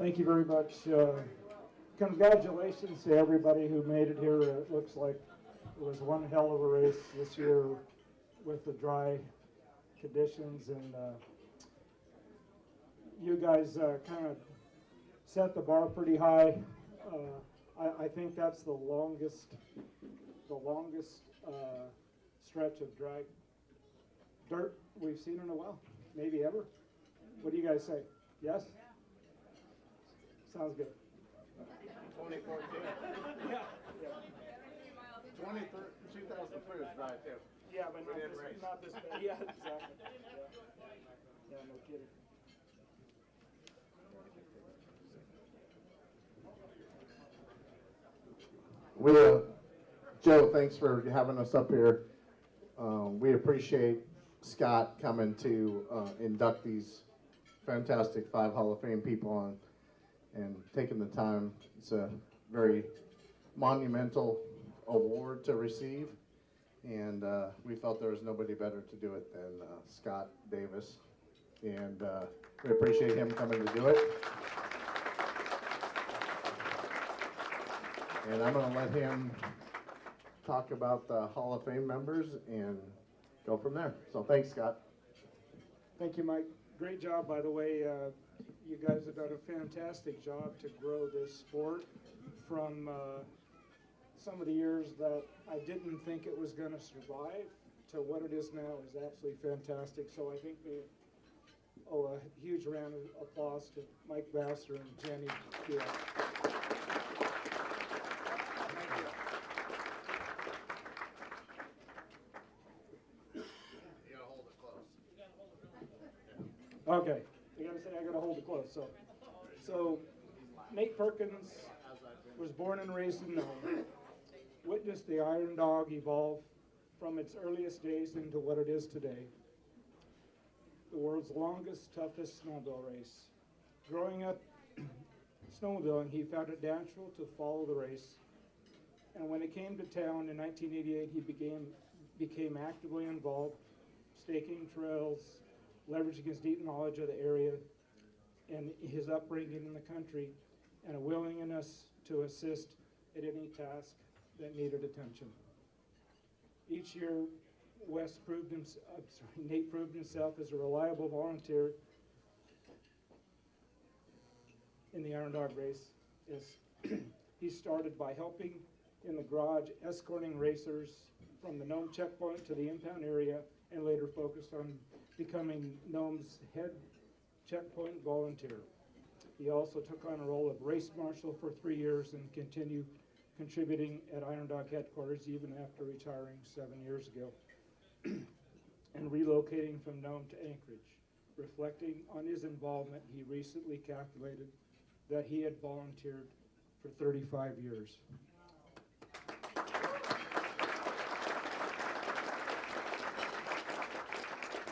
Thank you very much. Congratulations to everybody who made it here. It looks like it was one hell of a race this year with the dry conditions, and you guys kind of set the bar pretty high. I think that's the longest stretch of dry dirt we've seen in a while, maybe ever. What do you guys say? Yes? Sounds good. 2014. Yeah. 2003 was dry too. Yeah, but not this bad. Yeah, exactly. Yeah, no kidding. Joe, thanks for having us up here. We appreciate Scott coming to induct these fantastic 5 Hall of Fame people on and taking the time. It's a very monumental award to receive, and we felt there was nobody better to do it than Scott Davis, and we appreciate him coming to do it. And I'm going to let him talk about the Hall of Fame members and go from there. So thanks, Scott. Thank you, Mike. Great job, by the way. You guys have done a fantastic job to grow this sport from some of the years that I didn't think it was going to survive to what it is now is absolutely fantastic. So I think we owe a huge round of applause to Mike Vassar and Jenny. Okay, I gotta hold it close. So Nate Perkins was born and raised in Nome, witnessed the Iron Dog evolve from its earliest days into what it is today, the world's longest, toughest snowmobile race. Growing up snowmobiling, he found it natural to follow the race, and when it came to town in 1988, he became actively involved, staking trails, leveraging his deep knowledge of the area and his upbringing in the country, and a willingness to assist at any task that needed attention. Each year, Nate proved himself as a reliable volunteer in the Iron Dog race. He started by helping in the garage, escorting racers from the Nome checkpoint to the impound area, and later focused on becoming Nome's head checkpoint volunteer. He also took on a role of race marshal for 3 years and continued contributing at Iron Dog headquarters even after retiring 7 years ago and relocating from Nome to Anchorage. Reflecting on his involvement, he recently calculated that he had volunteered for 35 years.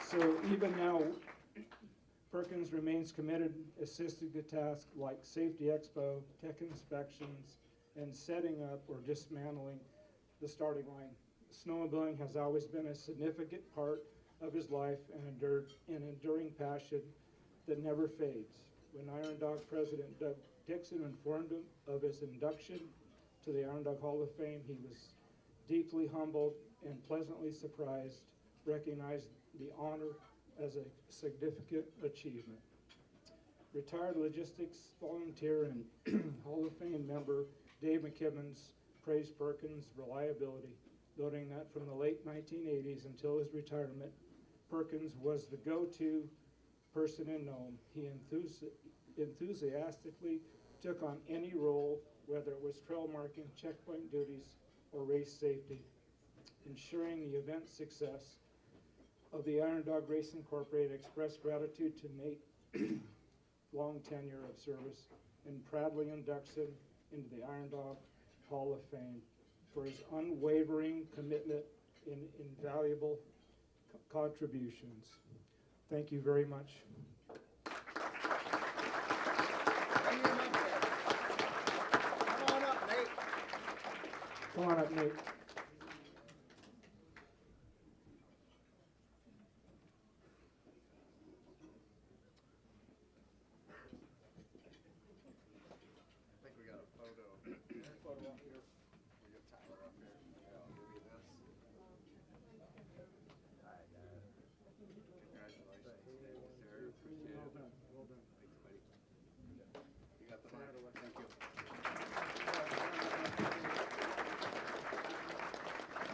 So even now, Perkins remains committed, assisting the tasks like safety expo, tech inspections, and setting up or dismantling the starting line. Snowmobiling has always been a significant part of his life and an enduring passion that never fades. When Iron Dog President Doug Dixon informed him of his induction to the Iron Dog Hall of Fame, he was deeply humbled and pleasantly surprised, recognized the honor as a significant achievement. Retired logistics volunteer and Hall of Fame member Dave McKibbins praised Perkins' reliability, noting that from the late 1980s until his retirement, Perkins was the go-to person in Nome. He enthusiastically took on any role, whether it was trail marking, checkpoint duties, or race safety, ensuring the event's success. Of the Iron Dog Race Incorporated, expressed gratitude to Nate, long tenure of service, and proudly induction into the Iron Dog Hall of Fame for his unwavering commitment and invaluable contributions. Thank you very much. Come on up, Nate. Come on up, Nate.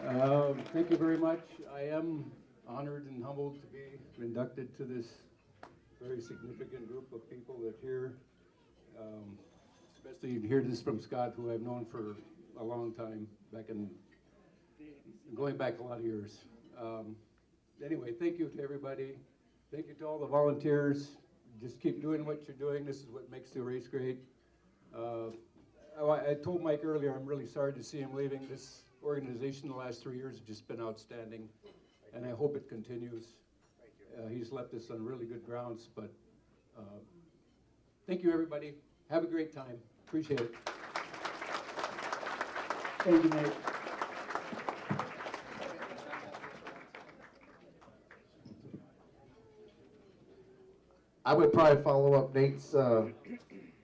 Thank you very much. I am honored and humbled to be inducted to this very significant group of people that here, especially to hear this from Scott, who I've known for a long time, going back a lot of years. Anyway, thank you to everybody. Thank you to all the volunteers. Just keep doing what you're doing. This is what makes the race great. I told Mike earlier, I'm really sorry to see him leaving. This organization the last 3 years has just been outstanding, and I hope it continues. He's left us on really good grounds, but thank you, everybody. Have a great time. Appreciate it. Thank you, Nate. I would probably follow up Nate's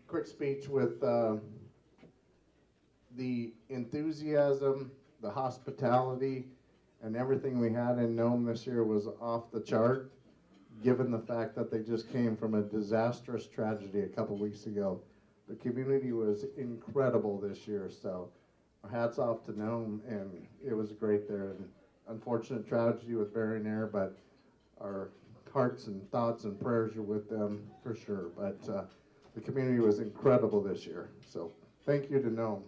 quick speech with the enthusiasm, the hospitality, and everything we had in Nome this year was off the chart, given the fact that they just came from a disastrous tragedy a couple weeks ago. The community was incredible this year, so hats off to Nome, and it was great there. And unfortunate tragedy with Barry Nair, but our hearts and thoughts and prayers are with them for sure. But the community was incredible this year, so thank you to Nome.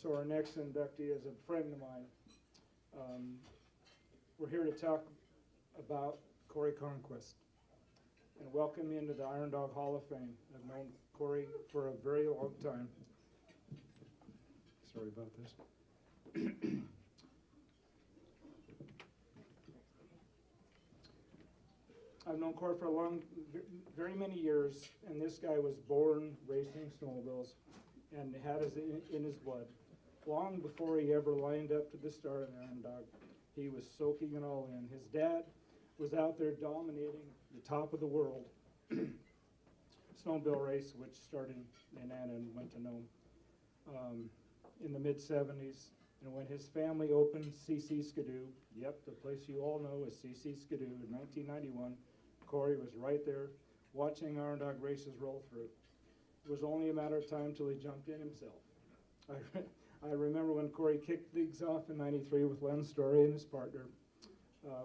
So our next inductee is a friend of mine. We're here to talk about Corey Conquest and welcome into the Iron Dog Hall of Fame. I've known Corey for a very long time. Sorry about this. I've known Corey for very many years, and this guy was born racing snowmobiles and had it in his blood. Long before he ever lined up to the start of the Iron Dog, he was soaking it all in. His dad was out there dominating the top of the world snowmobile race, which started in Anna and went to Nome in the mid-70s. And when his family opened CC Skidoo, yep, the place you all know is CC Skidoo, in 1991, Corey was right there watching Iron Dog races roll through. It was only a matter of time till he jumped in himself. I remember when Corey kicked things off in '93 with Len Story and his partner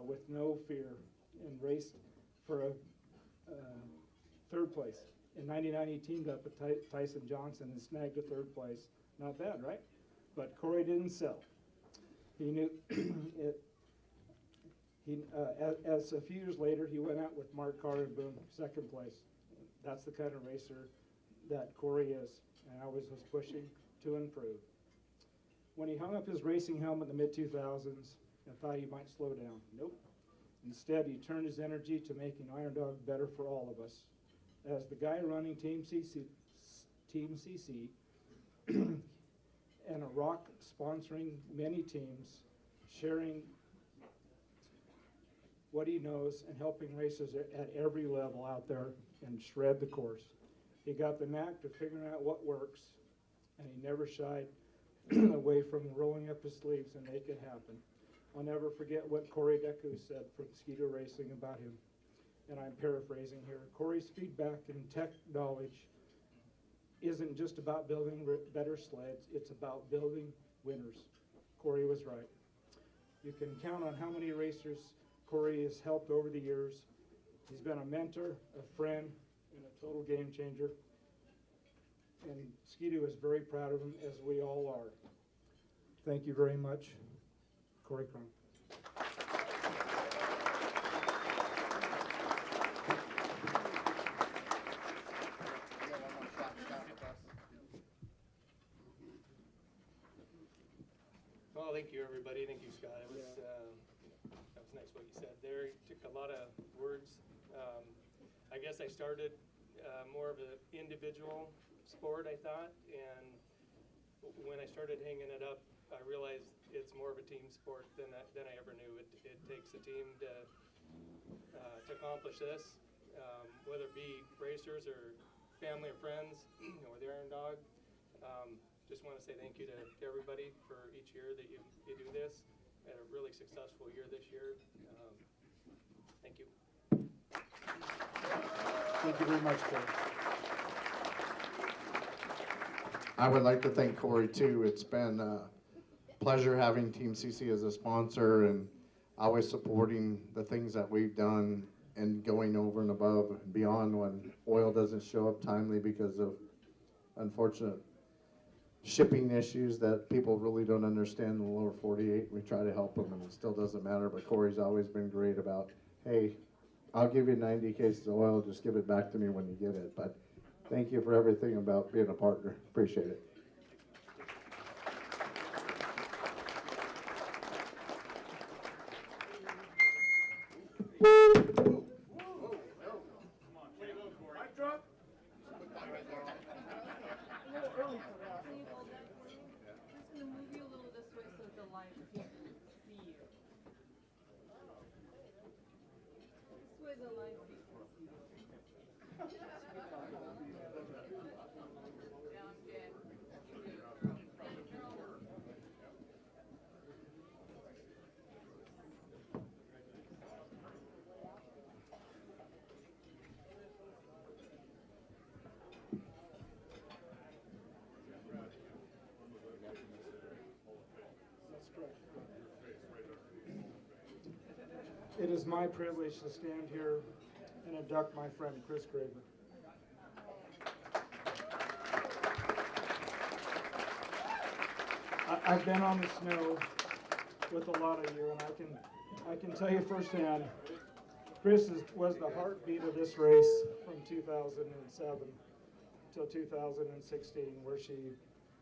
with no fear and raced for a third place. In '99 he teamed up with Tyson Johnson and snagged a third place. Not bad, right? But Corey didn't sell. He knew it. As a few years later, he went out with Mark Carr and boom, second place. That's the kind of racer that Corey is, and I was pushing to improve. When he hung up his racing helmet in the mid-2000s and thought he might slow down, nope. Instead, he turned his energy to making Iron Dog better for all of us. As the guy running Team CC and a rock sponsoring many teams, sharing what he knows and helping racers at every level out there and shred the course. He got the knack to figuring out what works, and he never shied away from rolling up his sleeves and make it happen. I'll never forget what Corey Deku said from Ski-Doo Racing about him, and I'm paraphrasing here. Corey's feedback and tech knowledge isn't just about building better sleds, it's about building winners. Corey was right. You can count on how many racers Corey has helped over the years. He's been a mentor, a friend, and a total game changer. And Ski-Doo is very proud of him, as we all are. Thank you very much, Corey Cronk. Well, thank you, everybody. Thank you, Scott. It was that was nice what you said there. You took a lot of words. I guess I started more of an individual sport, I thought, and when I started hanging it up, I realized it's more of a team sport than I ever knew. It takes a team to accomplish this, whether it be racers or family or friends or the Iron Dog. Just want to say thank you to everybody for each year that you do this. We had a really successful year this year. Thank you. Thank you very much, Corey. I would like to thank Corey too. It's been a pleasure having Team CC as a sponsor and always supporting the things that we've done and going over and above and beyond when oil doesn't show up timely because of unfortunate shipping issues that people really don't understand in the lower 48. We try to help them and it still doesn't matter, but Corey's always been great about, hey, I'll give you 90 cases of oil, just give it back to me when you get it. But thank you for everything about being a partner. Appreciate it. It is my privilege to stand here and induct my friend Chris Graber. I've been on the snow with a lot of you, and I can tell you firsthand, Chris was the heartbeat of this race from 2007 till 2016, where she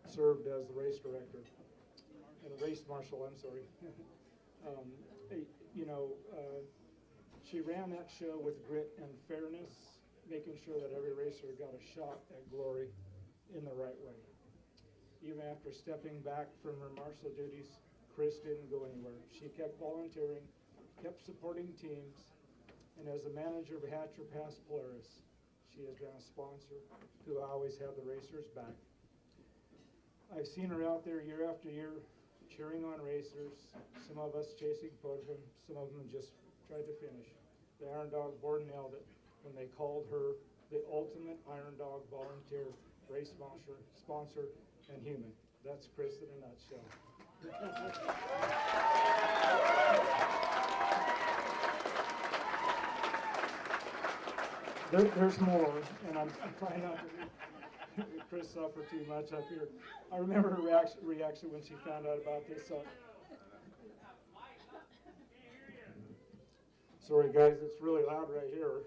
served as the race director and race marshal. I'm sorry. She ran that show with grit and fairness, making sure that every racer got a shot at glory in the right way. Even after stepping back from her marshal duties, Chris didn't go anywhere. She kept volunteering, kept supporting teams, and as the manager of Hatcher Pass Polaris, she has been a sponsor who always had the racers back. I've seen her out there year after year, cheering on racers, some of us chasing podium, some of them just tried to finish. The Iron Dog board nailed it when they called her the ultimate Iron Dog volunteer race sponsor and human. That's Chris in a nutshell. There's more, and I'm trying not to make Chris suffer too much up here. I remember her reaction when she found out about this. Sorry guys, it's really loud right here.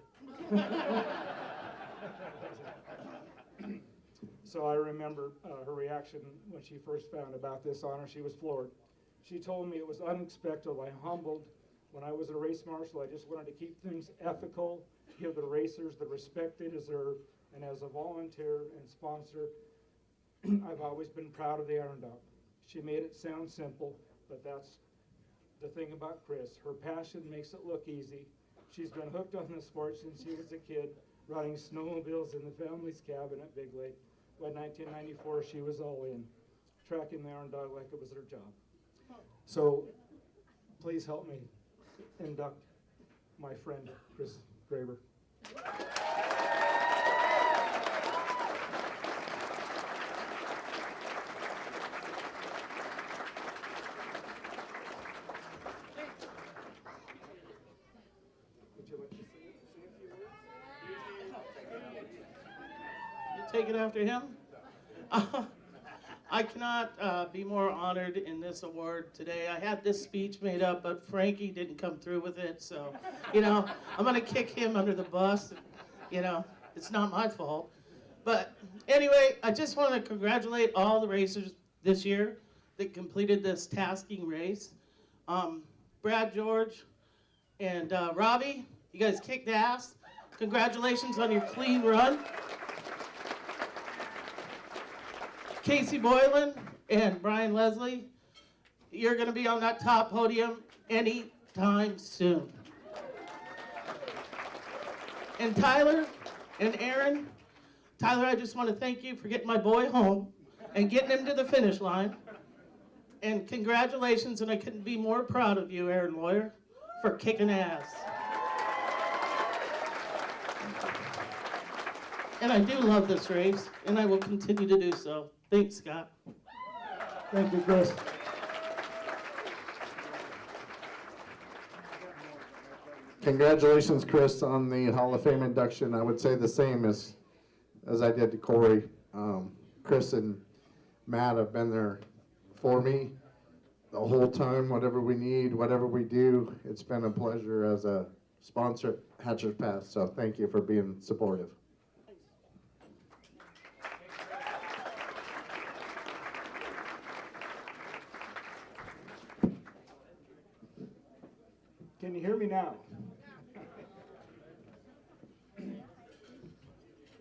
So I remember her reaction when she first found about this honor. She was floored. She told me it was unexpectedly humbled. When I was a race marshal, I just wanted to keep things ethical, give the racers the respect they deserve, and as a volunteer and sponsor, I've always been proud of the Iron Dog. She made it sound simple, but that's the thing about Chris. Her passion makes it look easy. She's been hooked on the sport since she was a kid, riding snowmobiles in the family's cabin at Big Lake. By 1994, she was all in, tracking the Iron Dog like it was her job. So please help me induct my friend, Chris Graber. Take it after him. I cannot be more honored in this award today. I had this speech made up, but Frankie didn't come through with it, so, I'm going to kick him under the bus. It's not my fault. But anyway, I just want to congratulate all the racers this year that completed this tasking race. Brad, George, and Robbie, you guys kicked ass. Congratulations on your clean run. Casey Boylan and Brian Leslie, you're going to be on that top podium anytime soon. And Tyler and Aaron, Tyler, I just want to thank you for getting my boy home and getting him to the finish line. And congratulations, and I couldn't be more proud of you, Aaron Lawyer, for kicking ass. And I do love this race, and I will continue to do so. Thanks, Scott. Thank you, Chris. Congratulations, Chris, on the Hall of Fame induction. I would say the same as I did to Corey. Chris and Matt have been there for me the whole time. Whatever we need, whatever we do, it's been a pleasure as a sponsor at Hatcher's Pass. So thank you for being supportive. Can you hear me now?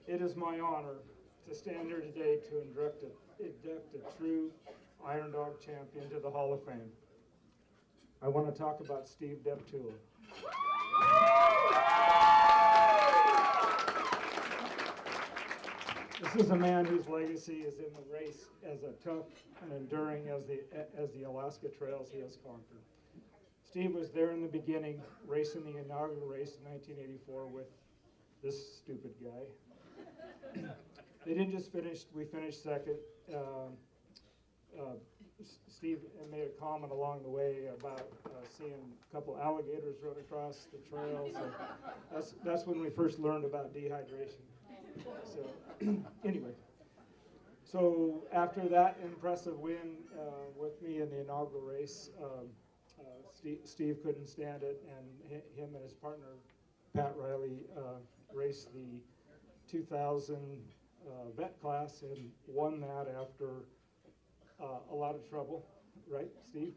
It is my honor to stand here today to induct a true Iron Dog champion to the Hall of Fame. I want to talk about Steve DeTula. This is a man whose legacy is in the race as a tough and enduring as the Alaska trails he has conquered. Steve was there in the beginning, racing the inaugural race in 1984 with this stupid guy. They didn't just finish, we finished second. Steve made a comment along the way about seeing a couple alligators run across the trail. So that's when we first learned about dehydration. So anyway, so after that impressive win with me in the inaugural race, Steve couldn't stand it, and him and his partner, Pat Riley, raced the 2000 vet class and won that after a lot of trouble, right, Steve?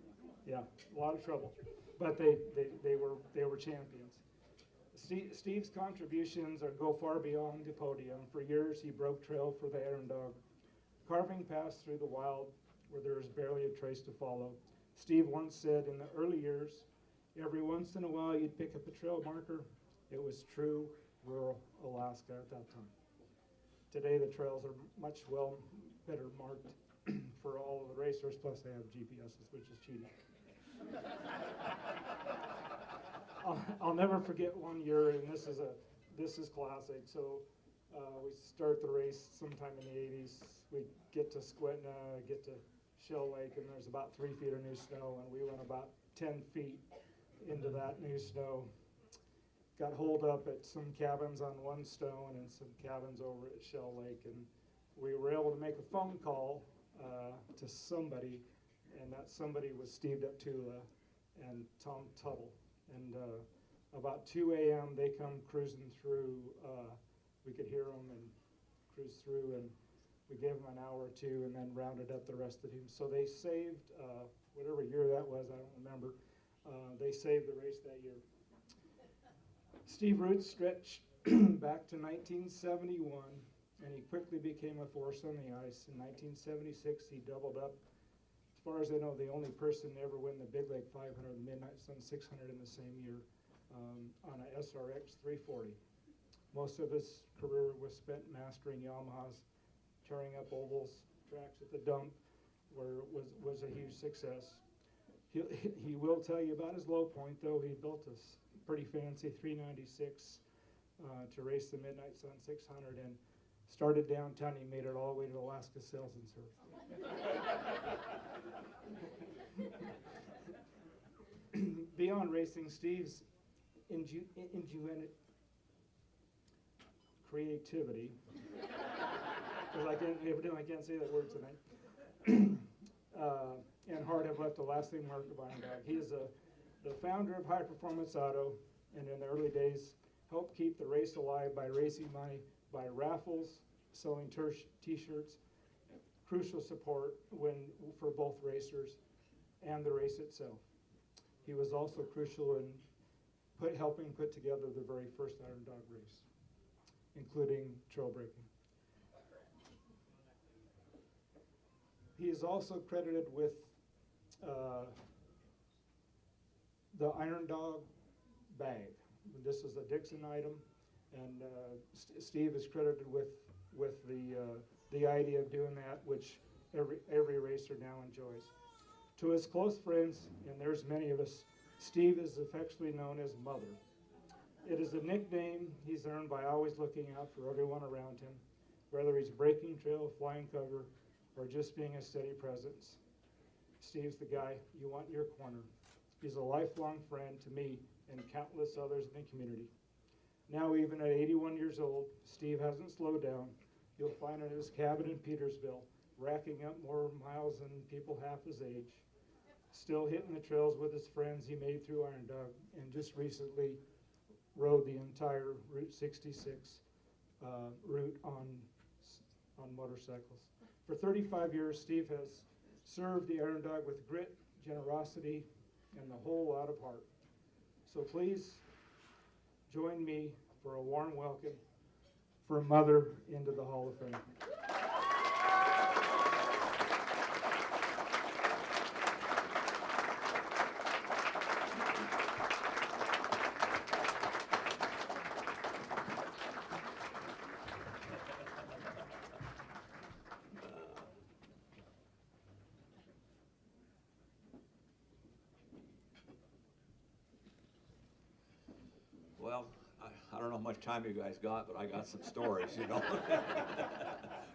Yeah, a lot of trouble, but they were champions. Steve's contributions go far beyond the podium. For years, he broke trail for the Iron Dog, carving paths through the wild where there is barely a trace to follow. Steve once said, in the early years, every once in a while you'd pick up a trail marker. It was true rural Alaska at that time. Today the trails are much better marked for all of the racers, plus they have GPSs, which is cheating. I'll never forget one year, and this is classic. So we start the race sometime in the 80s. We get to Squetna, get to Shell Lake, and there's about 3 feet of new snow, and we went about 10 feet into that new snow. Got holed up at some cabins on one stone and some cabins over at Shell Lake, and we were able to make a phone call to somebody, and that somebody was Steve DeTula and Tom Tuttle. And about 2 a.m. they come cruising through. We could hear them and cruise through, and we gave them an hour or two and then rounded up the rest of the team. So they saved, whatever year that was, I don't remember, they saved the race that year. Steve roots stretch back to 1971, and he quickly became a force on the ice. In 1976, he doubled up. As far as I know, the only person to ever win the Big Lake 500 and Midnight Sun 600 in the same year on a SRX 340. Most of his career was spent mastering Yamahas, tearing up ovals, tracks at the dump, where it was a huge success. He will tell you about his low point, though. He built a pretty fancy 396 to race the Midnight Sun 600, and started downtown. He made it all the way to Alaska Sales and Service. Beyond racing, Steve's ingenuity, creativity, because I can't say that word tonight, and heart have left a lasting mark of Iron Dog. He is the founder of High Performance Auto, and in the early days helped keep the race alive by raising money by raffles, selling t-shirts, crucial support for both racers and the race itself. He was also crucial in helping put together the very first Iron Dog race, including trail breaking. He is also credited with the Iron Dog bag. This is a Dixon item, and Steve is credited with the idea of doing that, which every racer now enjoys. To his close friends, and there's many of us, Steve is affectionately known as Mother. It is a nickname he's earned by always looking out for everyone around him, whether he's breaking trail, flying cover, or just being a steady presence. Steve's the guy you want in your corner. He's a lifelong friend to me and countless others in the community. Now, even at 81 years old, Steve hasn't slowed down. You'll find in his cabin in Petersville, racking up more miles than people half his age. Still hitting the trails with his friends he made through Iron Dog, and just recently rode the entire Route 66 route on motorcycles. For 35 years, Steve has served the Iron Dog with grit, generosity, and a whole lot of heart. So please join me for a warm welcome for Mother into the Hall of Fame. Well, I don't know how much time you guys got, but I got some stories, you know.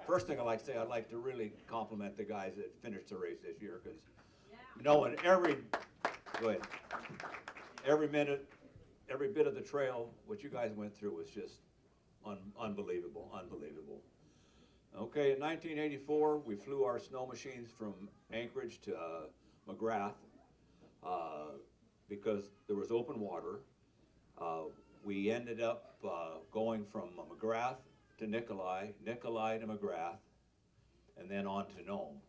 First thing I'd like to say, I'd like to really compliment the guys that finished the race this year, because knowing go ahead, every minute, every bit of the trail, what you guys went through was just unbelievable, unbelievable. Okay, in 1984, we flew our snow machines from Anchorage to McGrath because there was open water. We ended up going from McGrath to Nikolai to McGrath, and then on to Nome.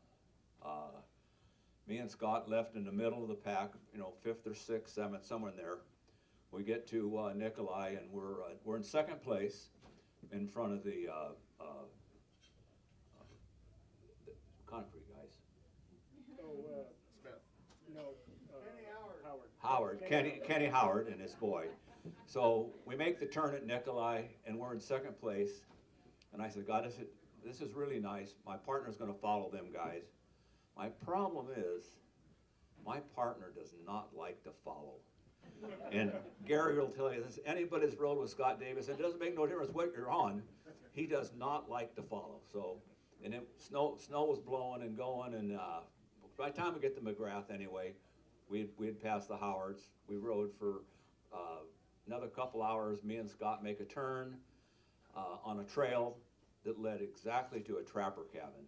Me and Scott left in the middle of the pack, you know, 5th or 6th, 7th, somewhere in there. We get to Nikolai, and we're in 2nd place in front of the concrete guys. Kenny Howard and his boy. So we make the turn at Nikolai, and we're in 2nd place. And I said, God, this is really nice. My partner's going to follow them guys. My problem is, my partner does not like to follow. And Gary will tell you this, anybody's rode with Scott Davis, and it doesn't make no difference what you're on, he does not like to follow. So, and snow was blowing and going, and by the time we get to McGrath anyway, we'd passed the Howards. We rode for another couple hours. Me and Scott make a turn on a trail that led exactly to a trapper cabin.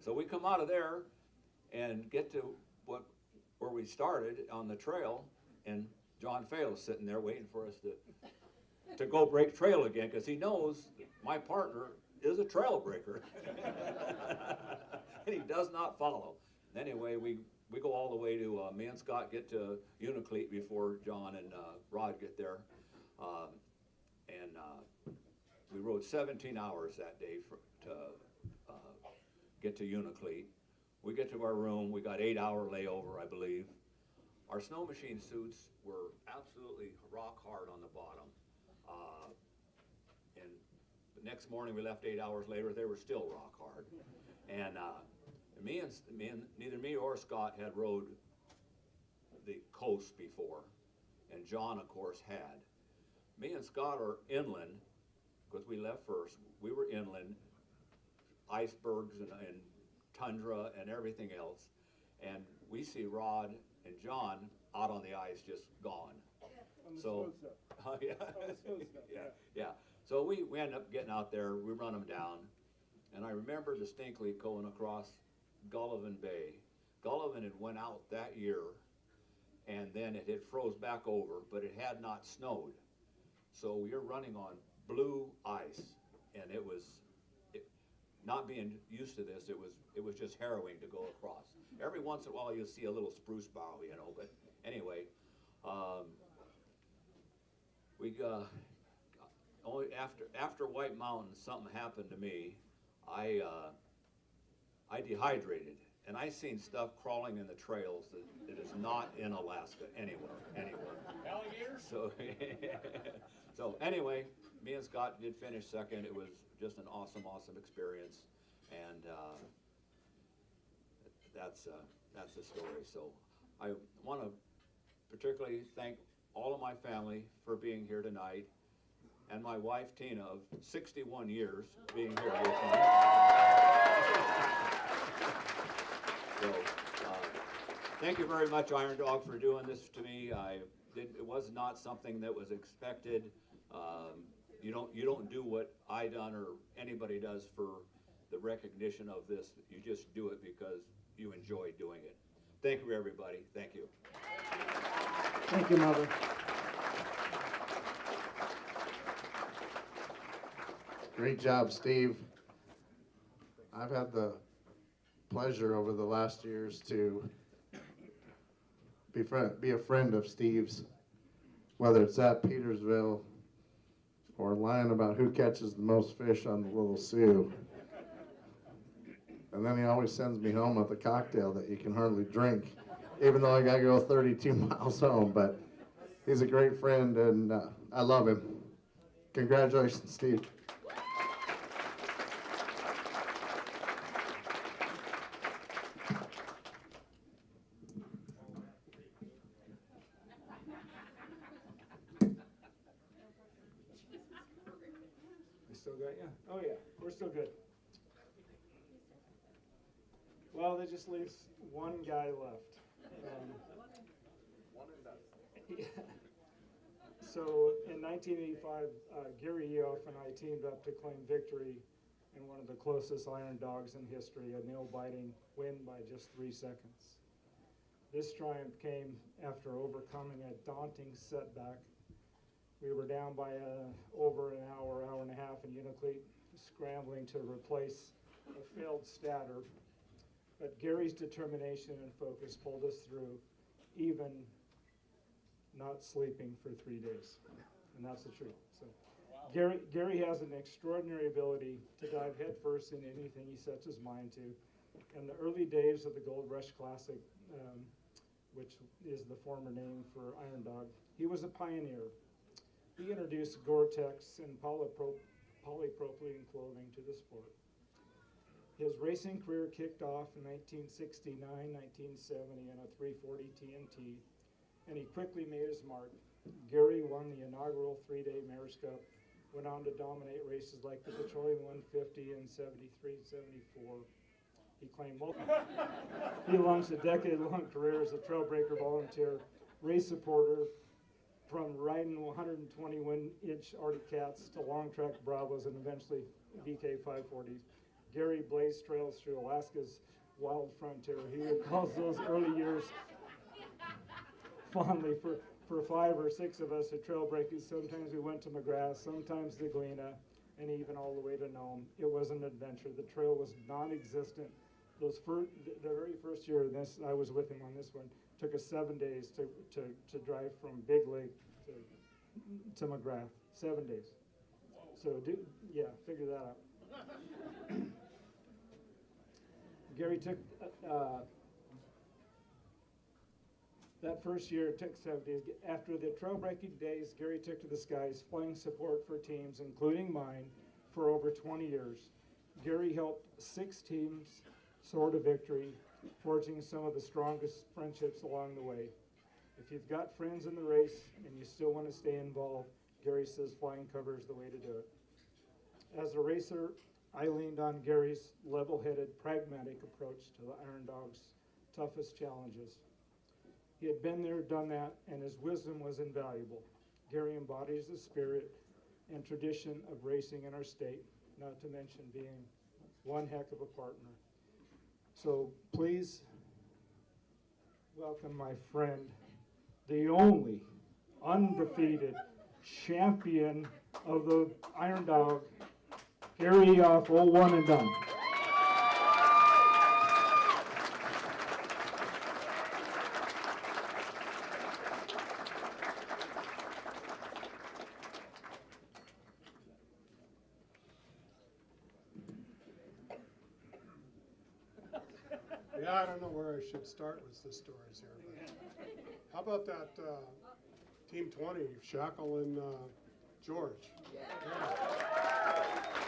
So we come out of there and get to where we started on the trail, and John Fayle's sitting there waiting for us to go break trail again, because he knows my partner is a trail breaker. And he does not follow. Anyway, we go all the way to, me and Scott get to Unacleat before John and Rod get there. We rode 17 hours that day to get to Unacleat. We get to our room, we got 8-hour layover, I believe. Our snow machine suits were absolutely rock hard on the bottom. And the next morning we left 8 hours later, they were still rock hard. And neither me or Scott had rode the coast before, and John, of course, had. Me and Scott are inland, because we left first. We were inland, icebergs and tundra and everything else, and we see Rod and John out on the ice, just gone. So, yeah. So we end up getting out there. We run them down, and I remember distinctly going across Gullivan Bay. Gullivan had went out that year, and then it had froze back over, but it had not snowed. So we were running on blue ice, and it was, not being used to this, it was just harrowing to go across. Every once in a while you'll see a little spruce bough, you know, but anyway, we only after White Mountain, something happened to me. I dehydrated, and I seen stuff crawling in the trails that is not in Alaska anywhere. Alligators? So anyway, me and Scott did finish second. It was just an awesome experience, and that's the story. So I want to particularly thank all of my family for being here tonight, and my wife Tina of 61 years being here with me. So, thank you very much, Iron Dog, for doing this to me. It was not something that was expected. You don't do what I done or anybody does for the recognition of this. You just do it because you enjoy doing it. Thank you, everybody. Thank you. Thank you, Mother. Great job, Steve. I've had the pleasure over the last years to be a friend of Steve's, whether it's at Petersville or lying about who catches the most fish on the Little Sioux. And then he always sends me home with a cocktail that you can hardly drink, even though I gotta go 32 miles home. But he's a great friend, and I love him. Congratulations, Steve. We still got you? Oh yeah, we're still good. Well, that just leaves one guy left. Yeah. So in 1985, Gary Eoff and I teamed up to claim victory in one of the closest Iron Dogs in history, a nail-biting win by just 3 seconds. This triumph came after overcoming a daunting setback. We were down by over an hour, hour and a half in Unalakleet, scrambling to replace a failed statter. But Gary's determination and focus pulled us through, even not sleeping for 3 days. And that's the truth. So Gary has an extraordinary ability to dive headfirst into anything he sets his mind to. In the early days of the Gold Rush Classic, which is the former name for Iron Dog, he was a pioneer. He introduced Gore-Tex and polypropylene clothing to the sport. His racing career kicked off in 1969, 1970 in a 340 TNT, and he quickly made his mark. Gary won the inaugural 3-day Mayor's Cup, went on to dominate races like the Petroleum 150 in 73, 74. He claimed he launched a decade-long career as a trailbreaker volunteer, race supporter, from riding 121-inch Arctic Cats to long track Bravos and eventually VK 540s. Gary blazed trails through Alaska's wild frontier. He recalls those early years fondly. For 5 or 6 of us at trail breaking, sometimes we went to McGrath, sometimes to Galena, and even all the way to Nome. It was an adventure. The trail was non-existent. The very first year I was with him on this one, took us 7 days to drive from Big Lake to McGrath. 7 days. So figure that out. Gary took that first year, it took 7 days. After the trail breaking days, Gary took to the skies, flying support for teams, including mine, for over 20 years. Gary helped 6 teams soar to victory, forging some of the strongest friendships along the way. If you've got friends in the race and you still want to stay involved, Gary says flying cover is the way to do it. As a racer, I leaned on Gary's level-headed, pragmatic approach to the Iron Dog's toughest challenges. He had been there, done that, and his wisdom was invaluable. Gary embodies the spirit and tradition of racing in our state, not to mention being one heck of a partner. So please welcome my friend, the only undefeated champion of the Iron Dog, Gary Eoff, 01 and done. Yeah, I don't know where I should start with the stories here, but how about that Team 20, Shackle and George? Yeah.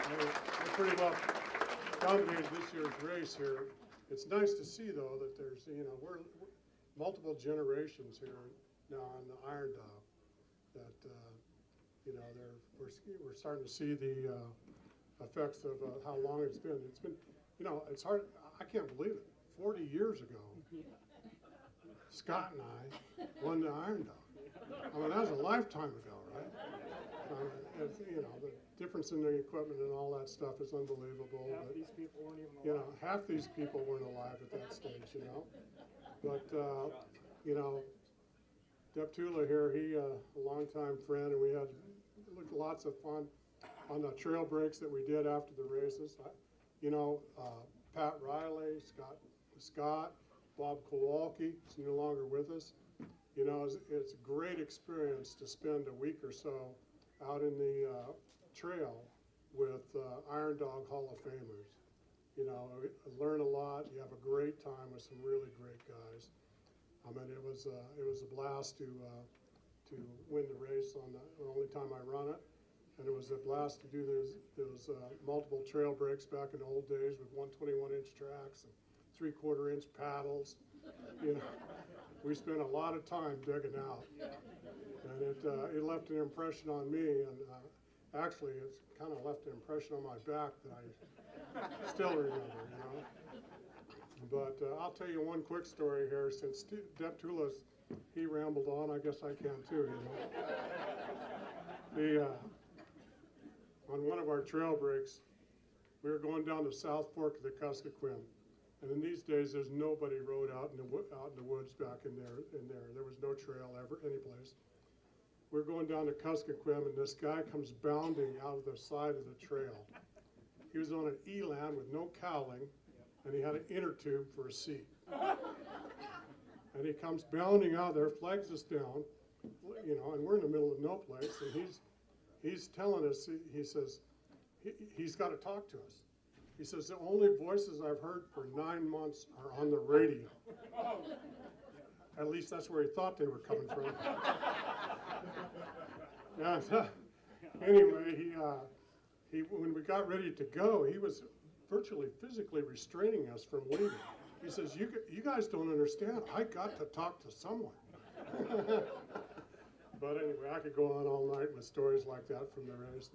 They pretty well dominated this year's race here. It's nice to see, though, that there's, we're multiple generations here now on the Iron Dog. that, you know, we're starting to see the effects of how long it's been. It's been, you know, it's hard, I can't believe it. 40 years ago, Scott and I won the Iron Dog. I mean, that was a lifetime ago, right? You know, the difference in the equipment and all that stuff is unbelievable. Half But, these people weren't even you alive. know, half these people weren't alive at that stage, you know. But, you know, DeTula here, he a longtime friend, and we had lots of fun on the trail breaks that we did after the races. You know, Pat Riley, Scott, Bob Kowalski is no longer with us. You know, it's a great experience to spend a week or so out in the trail with Iron Dog Hall of Famers. You know, learn a lot. You have a great time with some really great guys. I mean, it was a blast to win the race on the only time I run it, and it was a blast to do those multiple trail breaks back in the old days with 121-inch tracks and 3/4 inch paddles. You know, we spent a lot of time digging out, and it left an impression on me, and actually it's kind of left an impression on my back that I still remember. You know. But I'll tell you one quick story here. Since DeTula's, he rambled on, I guess I can too, you know. On one of our trail breaks, we were going down the South Fork of the Kuskokwim. And in these days, there's nobody rode out in the woods back in there. There was no trail ever, any place. We're going down to Kuskokwim, and this guy comes bounding out of the side of the trail. He was on an eland with no cowling, and he had an inner tube for a seat. And he comes bounding out there, flags us down, you know, and we're in the middle of no place, and he's telling us, he says, he's got to talk to us. He says, the only voices I've heard for 9 months are on the radio. At least that's where he thought they were coming from. And anyway, when we got ready to go, he was virtually physically restraining us from leaving. He says, you guys don't understand. I got to talk to someone. But anyway, I could go on all night with stories like that from the race.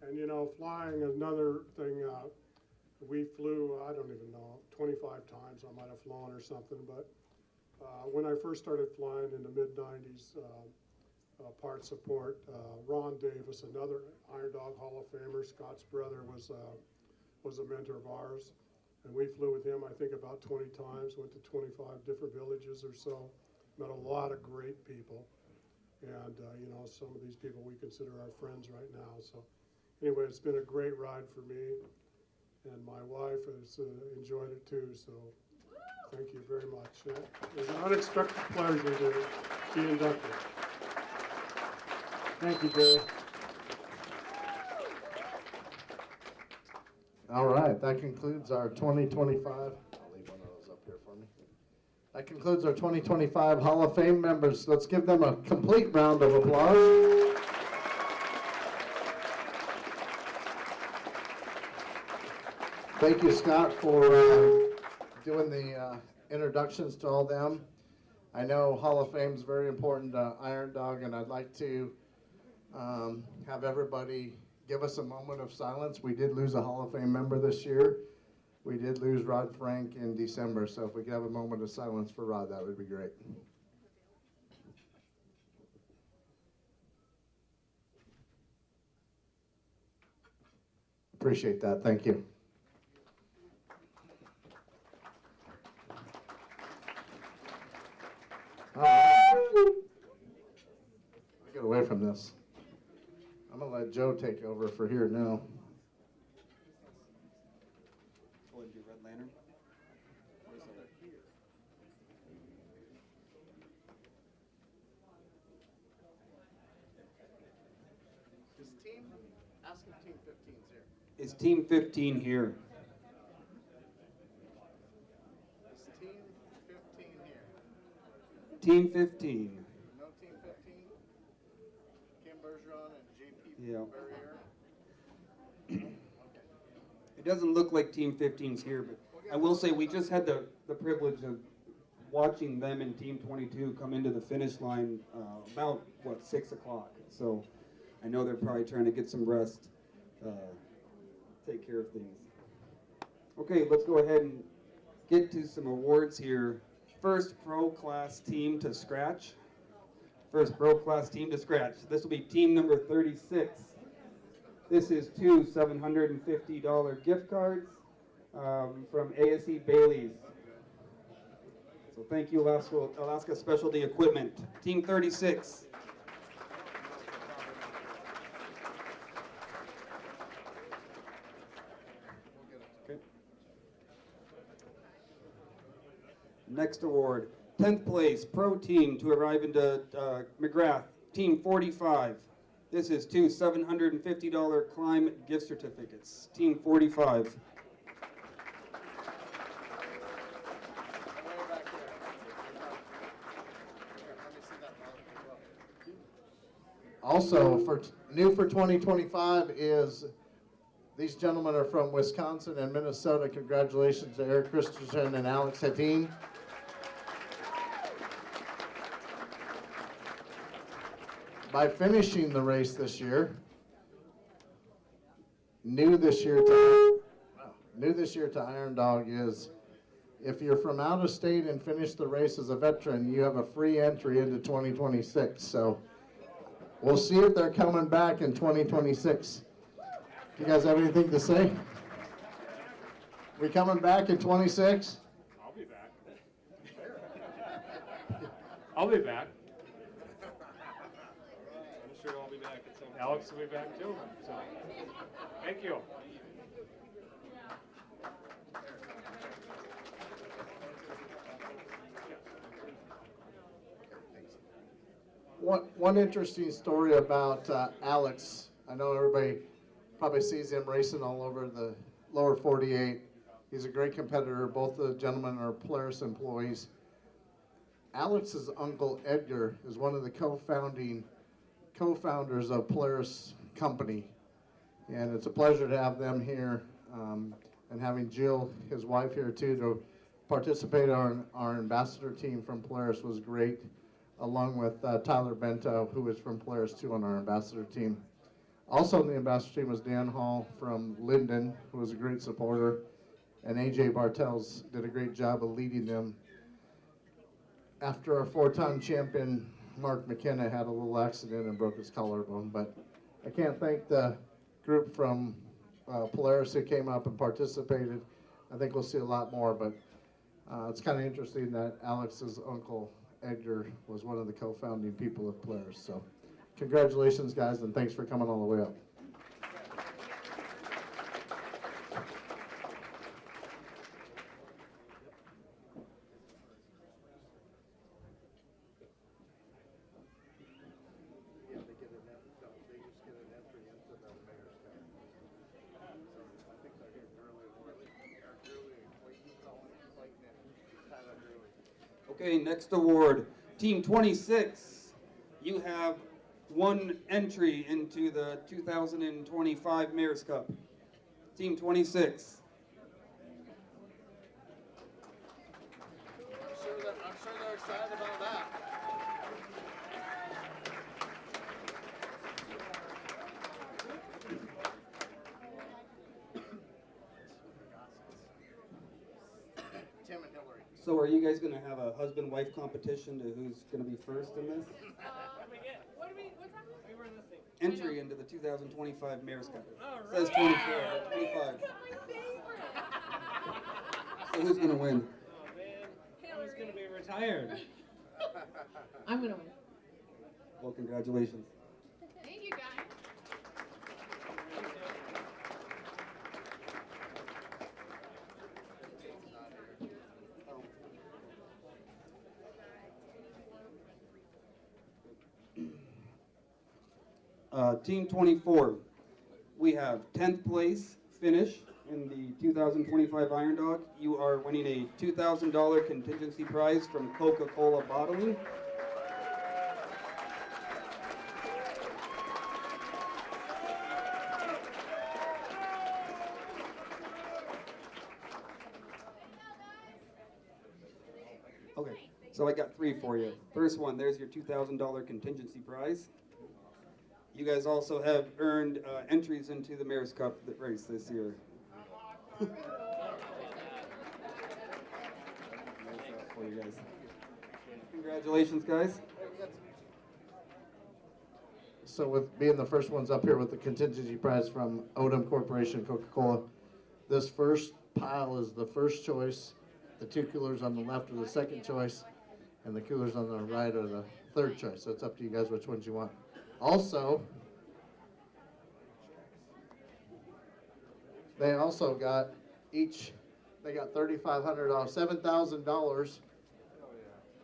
And, you know, flying, another thing, we flew, I don't even know, 25 times I might have flown or something. But when I first started flying in the mid-90s, part support, Ron Davis, another Iron Dog Hall of Famer, Scott's brother, was a mentor of ours. And we flew with him, I think, about 20 times, went to 25 different villages or so, met a lot of great people. And, you know, some of these people we consider our friends right now. So anyway, it's been a great ride for me. And my wife has enjoyed it too, so thank you very much. It was an unexpected pleasure to be inducted. Thank you, Jerry. All right, that concludes our 2025. I'll leave one of those up here for me. That concludes our 2025 Hall of Fame members. Let's give them a complete round of applause. Thank you, Scott, for doing the introductions to all them. I know Hall of Fame is very important to Iron Dog, and I'd like to have everybody give us a moment of silence. We did lose a Hall of Fame member this year. We did lose Rod Frank in December, so if we could have a moment of silence for Rod, that would be great. Appreciate that, thank you. All right. Get away from this. I'm gonna let Joe take over for here now. Go ahead and do Red Lantern. Is team, ask if team 15's here. Is Team 15 here? Is team 15 here? Team 15. No team 15? Kim Bergeron and JP Yeah. Barrier? It doesn't look like Team 15's here, but I will say we just had the privilege of watching them in Team 22 come into the finish line about, 6 o'clock. So I know they're probably trying to get some rest, take care of things. Okay, let's go ahead and get to some awards here. First pro class team to scratch. First pro class team to scratch. This will be team number 36. This is 2 $750 gift cards from ASE Bailey's. So thank you, Alaska Specialty Equipment. Team 36. Okay. Next award, 10th place pro team to arrive into McGrath, team 45. This is 2 $750 climb gift certificates, team 45. Also, new for 2025 is these gentlemen are from Wisconsin and Minnesota. Congratulations to Eric Christensen and Alex Hattin. By finishing the race this year, new this year to Iron Dog is if you're from out of state and finish the race as a veteran, you have a free entry into 2026. So we'll see if they're coming back in 2026. You guys have anything to say? We coming back in 26? I'll be back. I'll be back. I'm sure I'll be back at some point. Alex will be back too. So, thank you. One interesting story about Alex. I know everybody probably sees him racing all over the lower 48. He's a great competitor. Both the gentlemen are Polaris employees. Alex's uncle Edgar is one of the co-founders of Polaris Company, and it's a pleasure to have them here, and having Jill, his wife, here too to participate on our ambassador team from Polaris was great, along with Tyler Bento, who is from Polaris too, on our ambassador team. Also on the ambassador team was Dan Hall from Linden, who was a great supporter, and AJ Bartels did a great job of leading them. After our 4-time champion, Mark McKenna, had a little accident and broke his collarbone, but I can't thank the group from Polaris who came up and participated. I think we'll see a lot more, but it's kind of interesting that Alex's uncle Edgar was one of the co-founding people of Polaris. So congratulations, guys, and thanks for coming all the way up. Okay, next award, Team 26. You have one entry into the 2025 Mayor's Cup. Team 26. I'm sure they're excited about that. Tim and Hillary. So are you guys going to have a husband-wife competition to who's going to be first in this? What's happening? We were listening. Entry into the 2025 Mayor's Cup. All It says 24, but 25. So who's going to win? Oh man, Taylor's gonna be retired. I'm gonna win. Well, congratulations. Thank you, guys. Team 24, we have 10th place finish in the 2025 Iron Dog. You are winning a $2,000 contingency prize from Coca-Cola Bottling. Okay. So I got 3 for you. First one, there's your $2,000 contingency prize. You guys also have earned entries into the Mayor's Cup race this year. There's that for you guys. Congratulations, guys. So with being the first ones up here with the contingency prize from Odom Corporation, Coca-Cola, this first pile is the first choice. The 2 coolers on the left are the second choice, and the coolers on the right are the third choice. So it's up to you guys which ones you want. Also, they also got they got $3,500, $7,000,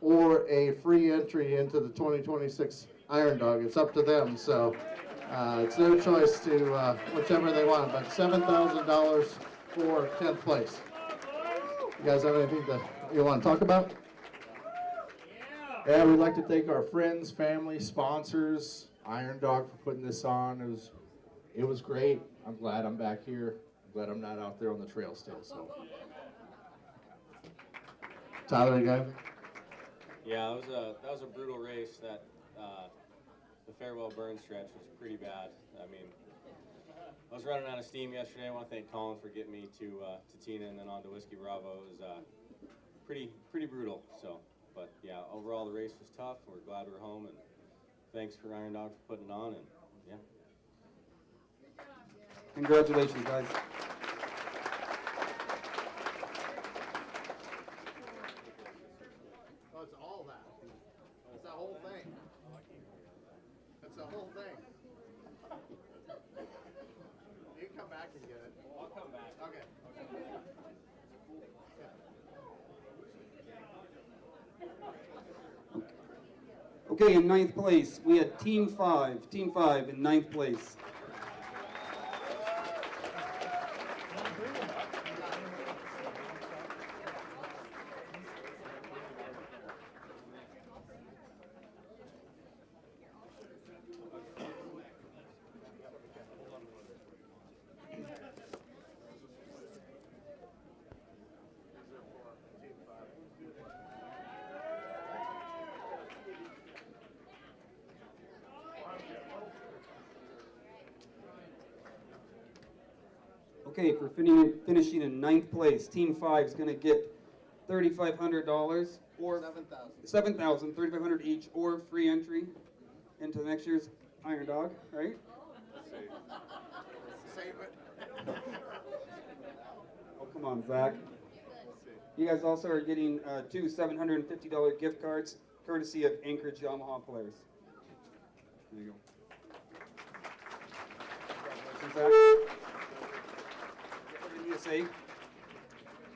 or a free entry into the 2026 Iron Dog. It's up to them, so it's their choice to whichever they want, but $7,000 for 10th place. You guys have anything that you want to talk about? Yeah, we'd like to thank our friends, family, sponsors, Iron Dog for putting this on. It was great. I'm glad I'm back here. I'm glad I'm not out there on the trail still. So, Tyler, you got? Yeah, that was a brutal race. That the Farewell Burn stretch was pretty bad. I mean, I was running out of steam yesterday. I want to thank Colin for getting me to Tina and then on to Whiskey Bravo. It was pretty brutal. So, but yeah, overall the race was tough. We're glad we're home, and thanks for Iron Dog for putting it on. And yeah. Congratulations, guys. Oh, it's all that. It's the whole thing. It's the whole thing. You can come back and get it. I'll come back. Okay. Okay, in 9th place, we had Team 5. Team 5 in 9th place. Okay, for finishing in 9th place, Team 5 is going to get $3,500 or $7,000, $3,500 each, or free entry into next year's Iron Dog, right? Save it. Oh, come on, Zach. You guys also are getting 2 $750 gift cards, courtesy of Anchorage Yamaha Polaris. There you go. Congratulations, Zach. Say?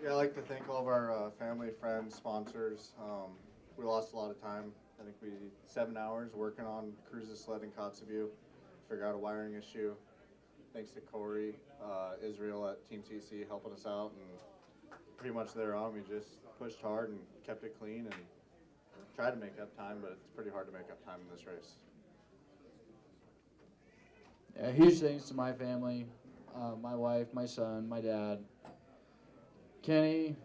Yeah, I'd like to thank all of our family, friends, sponsors. We lost a lot of time. I think we 7 hours working on Cruz's sled in Kotzebue, figure out a wiring issue. Thanks to Corey, Israel at Team CC helping us out, and pretty much thereon we just pushed hard and kept it clean and tried to make up time, but it's pretty hard to make up time in this race. Yeah, huge thanks to my family. My wife, my son, my dad, Kenny,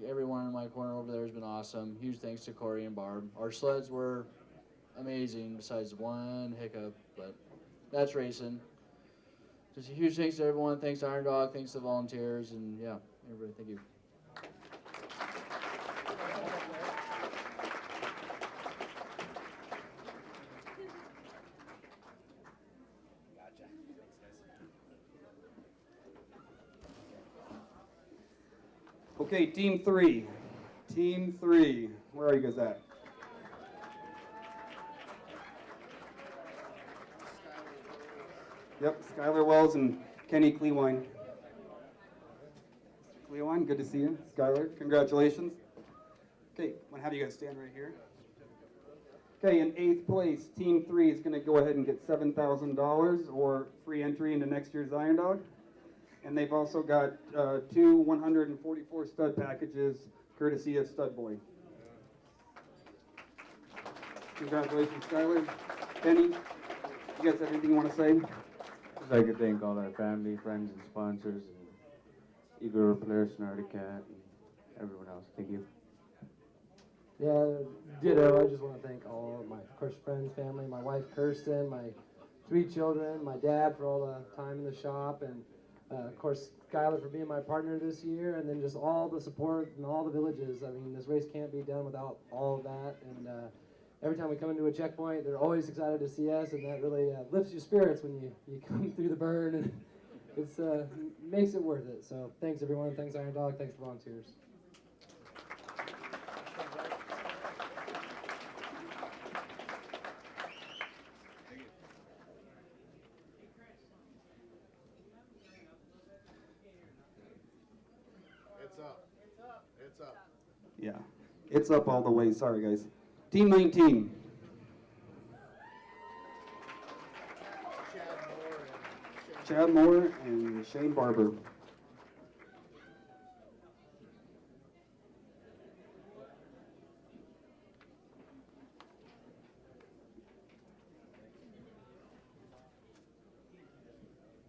everyone in my corner over there has been awesome. Huge thanks to Corey and Barb. Our sleds were amazing besides one hiccup, but that's racing. Just a huge thanks to everyone. Thanks to Iron Dog, thanks to the volunteers, and yeah, everybody, thank you. Okay, Team 3. Team 3. Where are you guys at? Yep, Skylar Wells and Kenny Clewine. Clewine, good to see you. Skylar, congratulations. Okay, I'm going to have you guys stand right here. Okay, in 8th place, Team 3 is going to go ahead and get $7,000 or free entry into next year's Iron Dog. And they've also got 2 144 stud packages, courtesy of Stud Boy. Congratulations, Skylar. Kenny, you guys have anything you want to say? I'd like to thank all our family, friends, and sponsors, and Eagle Polaris, Nardicat, and everyone else. Thank you. Yeah, ditto. I just want to thank all of my, of course, friends, family, my wife Kirsten, my 3 children, my dad for all the time in the shop, and of course Skylar for being my partner this year, and then just all the support and all the villages. I mean, this race can't be done without all of that, and every time we come into a checkpoint, they're always excited to see us, and that really lifts your spirits when you come through the burn, and it's makes it worth it. So thanks everyone, thanks Iron Dog, thanks for volunteers. It's up. Yeah, it's up all the way. Sorry, guys. Team 19. Chad Moore and Shane Barber.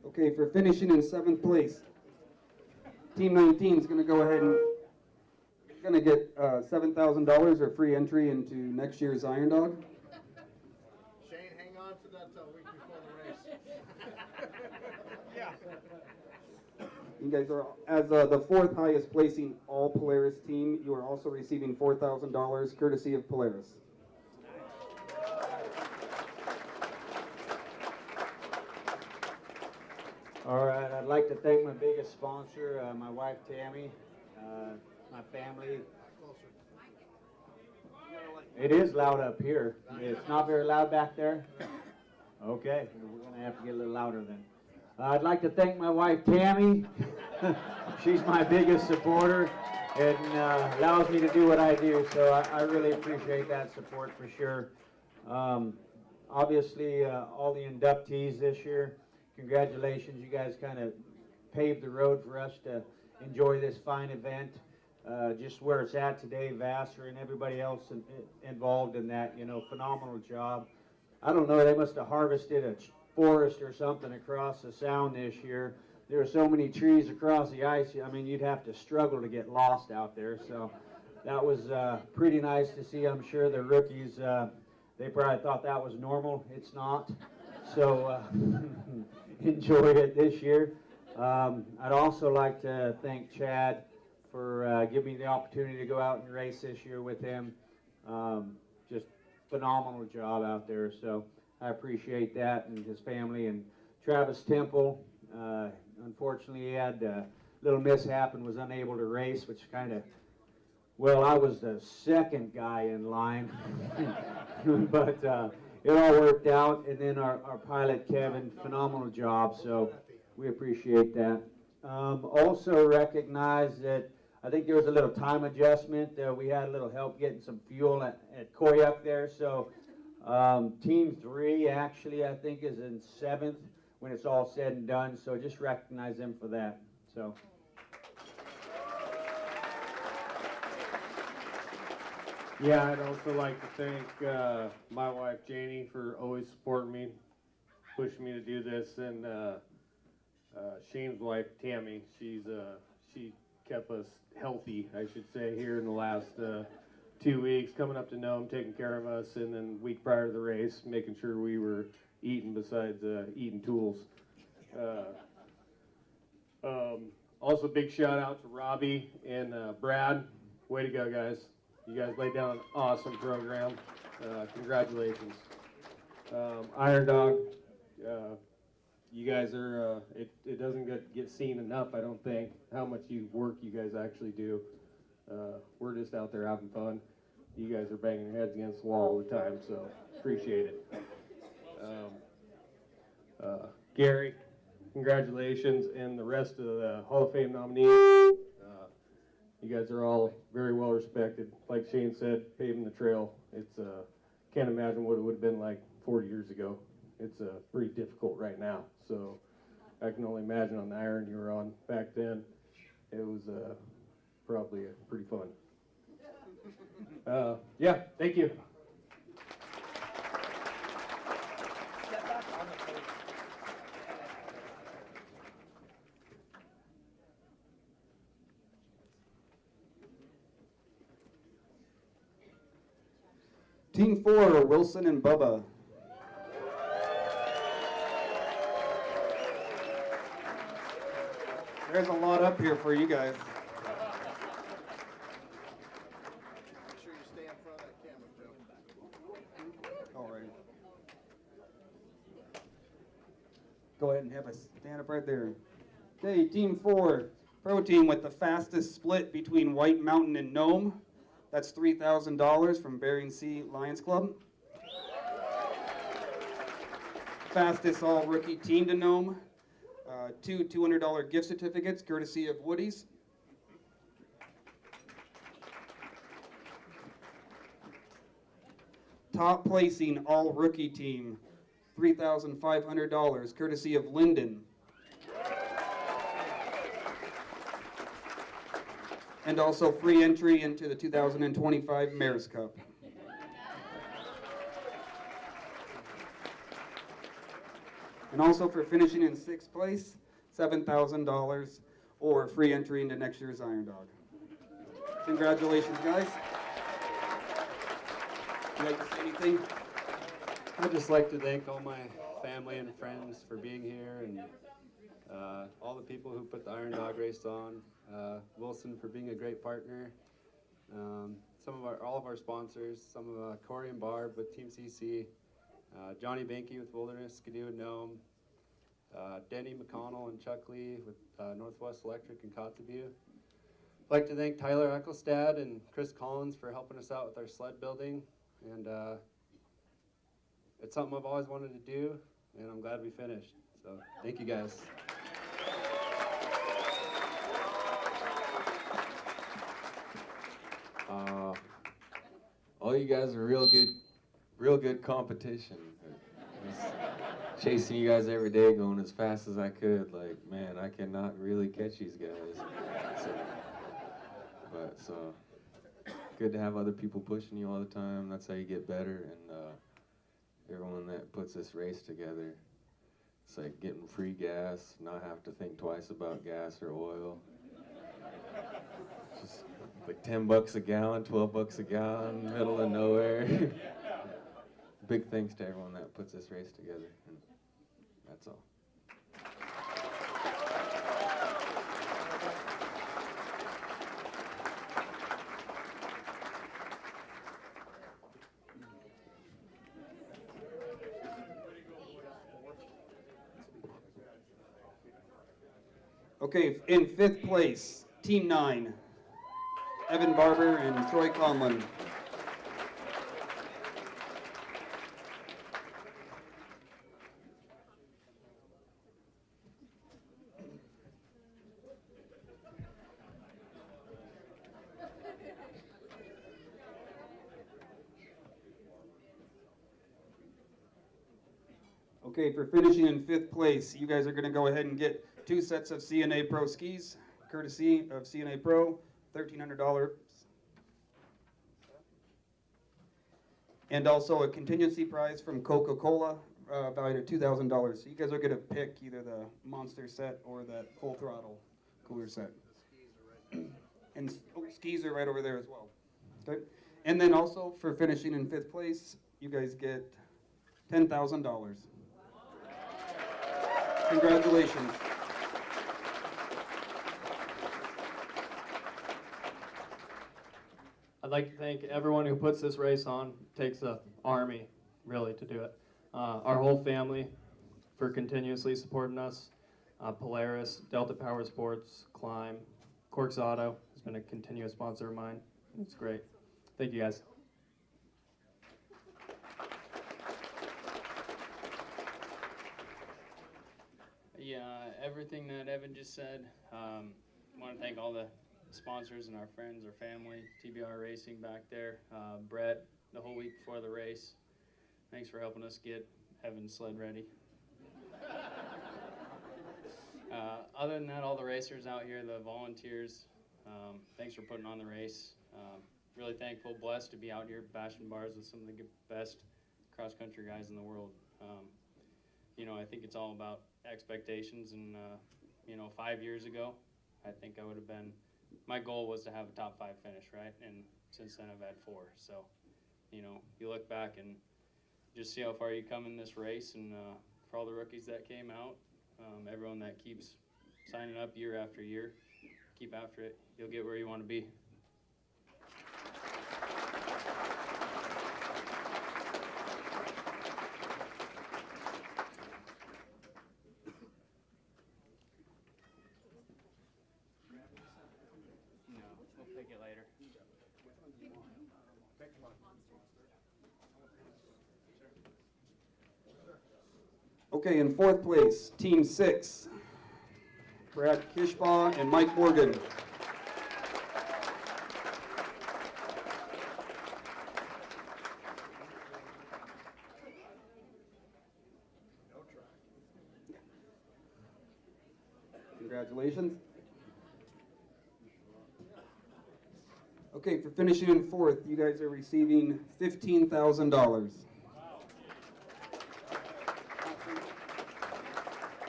Okay, for finishing in 7th place, Team 19 is going to go ahead and get $7,000 or free entry into next year's Iron Dog. Shane, hang on to that till a week before the race. Yeah. You guys are, as the 4th highest placing all Polaris team, you are also receiving $4,000 courtesy of Polaris. All right, I'd like to thank my biggest sponsor, my wife Tammy, my family. It is loud up here. It's not very loud back there? Okay, we're going to have to get a little louder then. I'd like to thank my wife Tammy. She's my biggest supporter and allows me to do what I do, so I really appreciate that support for sure. Obviously, all the inductees this year, congratulations. You guys kind of paved the road for us to enjoy this fine event. Just where it's at today, Vassar and everybody else involved in that, you know, phenomenal job. I don't know, they must have harvested a forest or something across the sound this year. There are so many trees across the ice, I mean, you'd have to struggle to get lost out there. So that was pretty nice to see. I'm sure the rookies, they probably thought that was normal. It's not. So enjoyed it this year. I'd also like to thank Chad for giving me the opportunity to go out and race this year with him. Just phenomenal job out there, so I appreciate that, and his family. And Travis Temple, unfortunately he had a little mishap and was unable to race, which kind of, well, I was the 2nd guy in line, but it all worked out. And then our pilot Kevin, phenomenal job, so we appreciate that. Also recognize that I think there was a little time adjustment. We had a little help getting some fuel at Koyuk there. So Team 3 actually I think is in 7th when it's all said and done. So just recognize them for that. So. Yeah, I'd also like to thank my wife Janie for always supporting me, pushing me to do this, and Shane's wife Tammy. She kept us healthy, I should say, here in the last 2 weeks, coming up to Nome, taking care of us, and then week prior to the race, making sure we were eating besides eating tools. Also, big shout out to Robbie and Brad. Way to go, guys. You guys laid down an awesome program. Congratulations. Iron Dog, you guys are, it doesn't get seen enough, I don't think, how much work you guys actually do. We're just out there having fun. You guys are banging your heads against the wall all the time, so appreciate it. Gary, congratulations, and the rest of the Hall of Fame nominees. You guys are all very well respected. Like Shane said, paving the trail. It's can't imagine what it would have been like 40 years ago. It's pretty difficult right now. So I can only imagine on the iron you were on back then. It was probably pretty fun. Yeah, thank you. Team 4, Wilson and Bubba. There's a lot up here for you guys. Make sure you stay in front of that camera, Joe. All right. Go ahead and have a stand up right there. Okay, Team 4, pro team with the fastest split between White Mountain and Nome. That's $3,000 from Bering Sea Lions Club. Fastest all rookie team to Nome. Two $200 gift certificates courtesy of Woody's. Top placing all rookie team, $3,500 courtesy of Linden. And also free entry into the 2025 Mayor's Cup. And also for finishing in 6th place, $7,000 or free entry into next year's Iron Dog. Congratulations, guys. Would you like to say anything? I'd just like to thank all my family and friends for being here, and all the people who put the Iron Dog race on. Wilson for being a great partner. All of our sponsors, some of Corey and Barb with Team CC, Johnny Banquet with Wilderness, Skidoo and Nome, Denny McConnell and Chuck Lee with Northwest Electric and Kotzebue. I'd like to thank Tyler Ecclestad and Chris Collins for helping us out with our sled building. And it's something I've always wanted to do, and I'm glad we finished. So thank you guys. All you guys are real good competition. Just chasing you guys every day, going as fast as I could. Like, man, I cannot really catch these guys. So good to have other people pushing you all the time. That's how you get better. And everyone that puts this race together, it's like getting free gas, not have to think twice about gas or oil. Just like $10 a gallon, $12 a gallon, middle of nowhere. Big thanks to everyone that puts this race together. And that's all. Okay, in 5th place, Team 9, Evan Barber and Troy Conlon. Okay, for finishing in 5th place, you guys are going to go ahead and get 2 sets of CNA Pro skis, courtesy of CNA Pro, $1,300. And also a contingency prize from Coca-Cola, valued at $2,000. So you guys are going to pick either the Monster set or that Full Throttle cooler set. And skis are right over there as well. Okay. And then also for finishing in 5th place, you guys get $10,000. Congratulations. I'd like to thank everyone who puts this race on. It takes an army, really, to do it. Our whole family for continuously supporting us. Polaris, Delta Power Sports, Climb, Corks Auto has been a continuous sponsor of mine. It's great. Thank you, guys. Yeah, everything that Evan just said. I want to thank all the sponsors and our friends, our family, TBR Racing back there, Brett, the whole week before the race. Thanks for helping us get Evan's sled ready. Other than that, all the racers out here, the volunteers, thanks for putting on the race. Really thankful, blessed to be out here bashing bars with some of the best cross-country guys in the world. You know, I think it's all about expectations, and you know, 5 years ago, I think I would have been, my goal was to have a top 5 finish, right? And since then I've had 4. So you know, you look back and just see how far you come in this race, and for all the rookies that came out, everyone that keeps signing up year after year, keep after it. You'll get where you want to be. No, we'll pick it later. Okay, in fourth place, Team 6, Brad Kishbaugh and Mike Morgan. Congratulations. Okay, for finishing in fourth, you guys are receiving $15,000.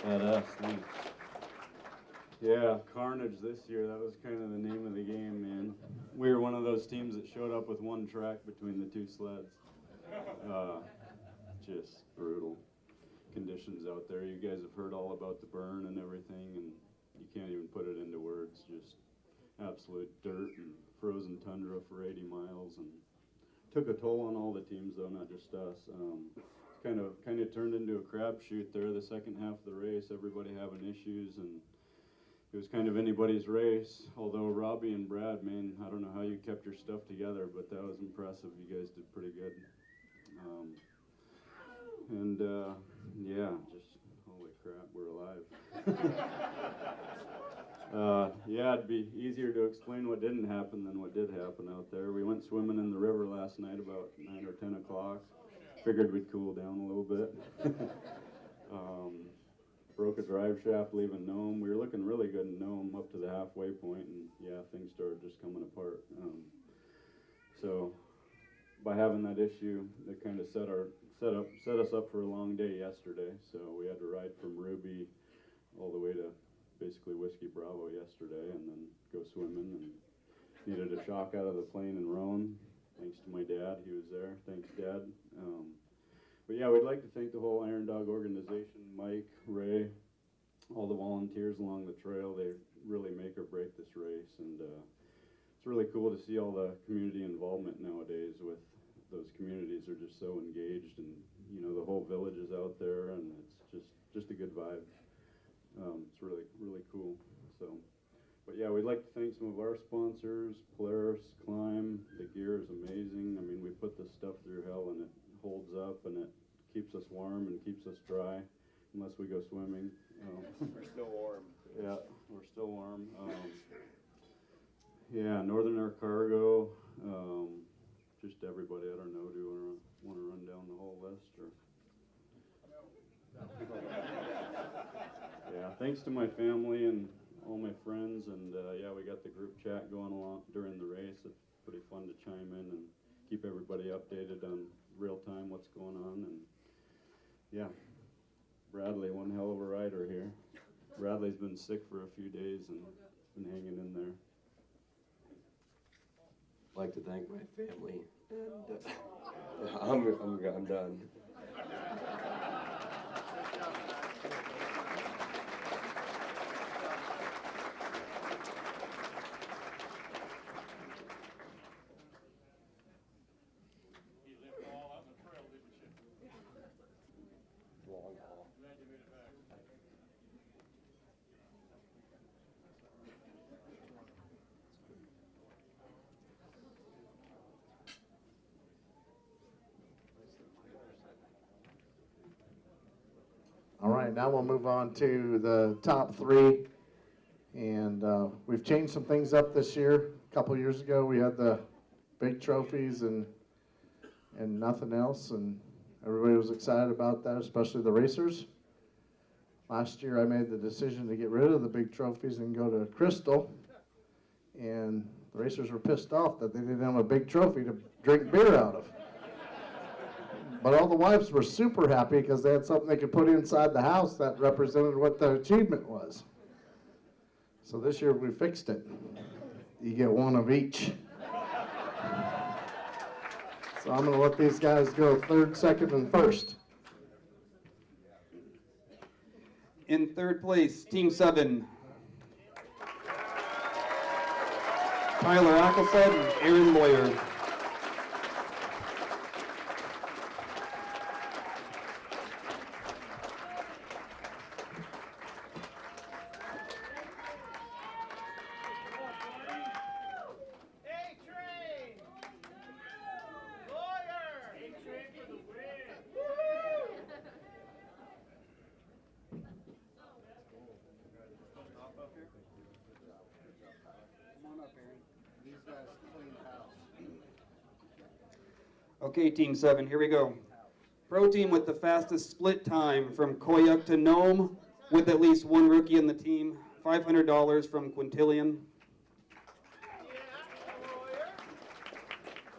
Badass, thanks. Yeah, carnage this year, that was kind of the name of the game, man. We were one of those teams that showed up with one track between the two sleds. Just brutal conditions out there. You guys have heard all about the burn and everything, and you can't even put it into words. Just absolute dirt and frozen tundra for 80 miles, and took a toll on all the teams, though, not just us. Kind of turned into a crapshoot there the second half of the race, everybody having issues, and it was kind of anybody's race. Although Robbie and Brad, man, I don't know how you kept your stuff together, but that was impressive. You guys did pretty good. Yeah, just holy crap, we're alive. Yeah, it'd be easier to explain what didn't happen than what did happen out there. We went swimming in the river last night about 9 or 10 o'clock. Figured we'd cool down a little bit. Broke a drive shaft leaving Nome. We were looking really good in Nome up to the halfway point, and yeah, things started just coming apart. So by having that issue, it kind of set us up for a long day yesterday. So we had to ride from Ruby all the way to basically Whiskey Bravo yesterday, and then go swimming, and needed a shock out of the plane in Roan. Thanks to my dad, he was there. Thanks, Dad. But yeah, we'd like to thank the whole Iron Dog organization, Mike, Ray, all the volunteers along the trail. They really make or break this race, and it's really cool to see all the community involvement nowadays. With those communities are just so engaged, and you know, the whole village is out there, and it's just a good vibe. It's really cool. So. But yeah, we'd like to thank some of our sponsors, Polaris, Climb. The gear is amazing. I mean, we put this stuff through hell, and it holds up, and it keeps us warm and keeps us dry, unless we go swimming. We're still warm. Yeah, we're still warm. Yeah, Northern Air Cargo, just everybody. I don't know. Do you want to run down the whole list, or? Yeah, thanks to my family and all my friends, and yeah, we got the group chat going along during the race. It's pretty fun to chime in and keep everybody updated on real time what's going on. And yeah, Bradley, one hell of a rider here. Bradley's been sick for a few days and been hanging in there. I'd like to thank my family, and I'm done. All right, now we'll move on to the top three. And we've changed some things up this year. A couple years ago, we had the big trophies and nothing else, and everybody was excited about that, especially the racers. Last year, I made the decision to get rid of the big trophies and go to Crystal, and the racers were pissed off that they didn't have a big trophy to drink beer out of. But all the wives were super happy because they had something they could put inside the house that represented what the achievement was. So this year we fixed it. You get one of each. So I'm gonna let these guys go third, second, and first. In third place, Team 7. Tyler Ackelstead and Aaron Lawyer. Okay, Team 7, here we go. Pro team with the fastest split time from Koyuk to Nome, with at least one rookie in the team. $500 from Quintillion.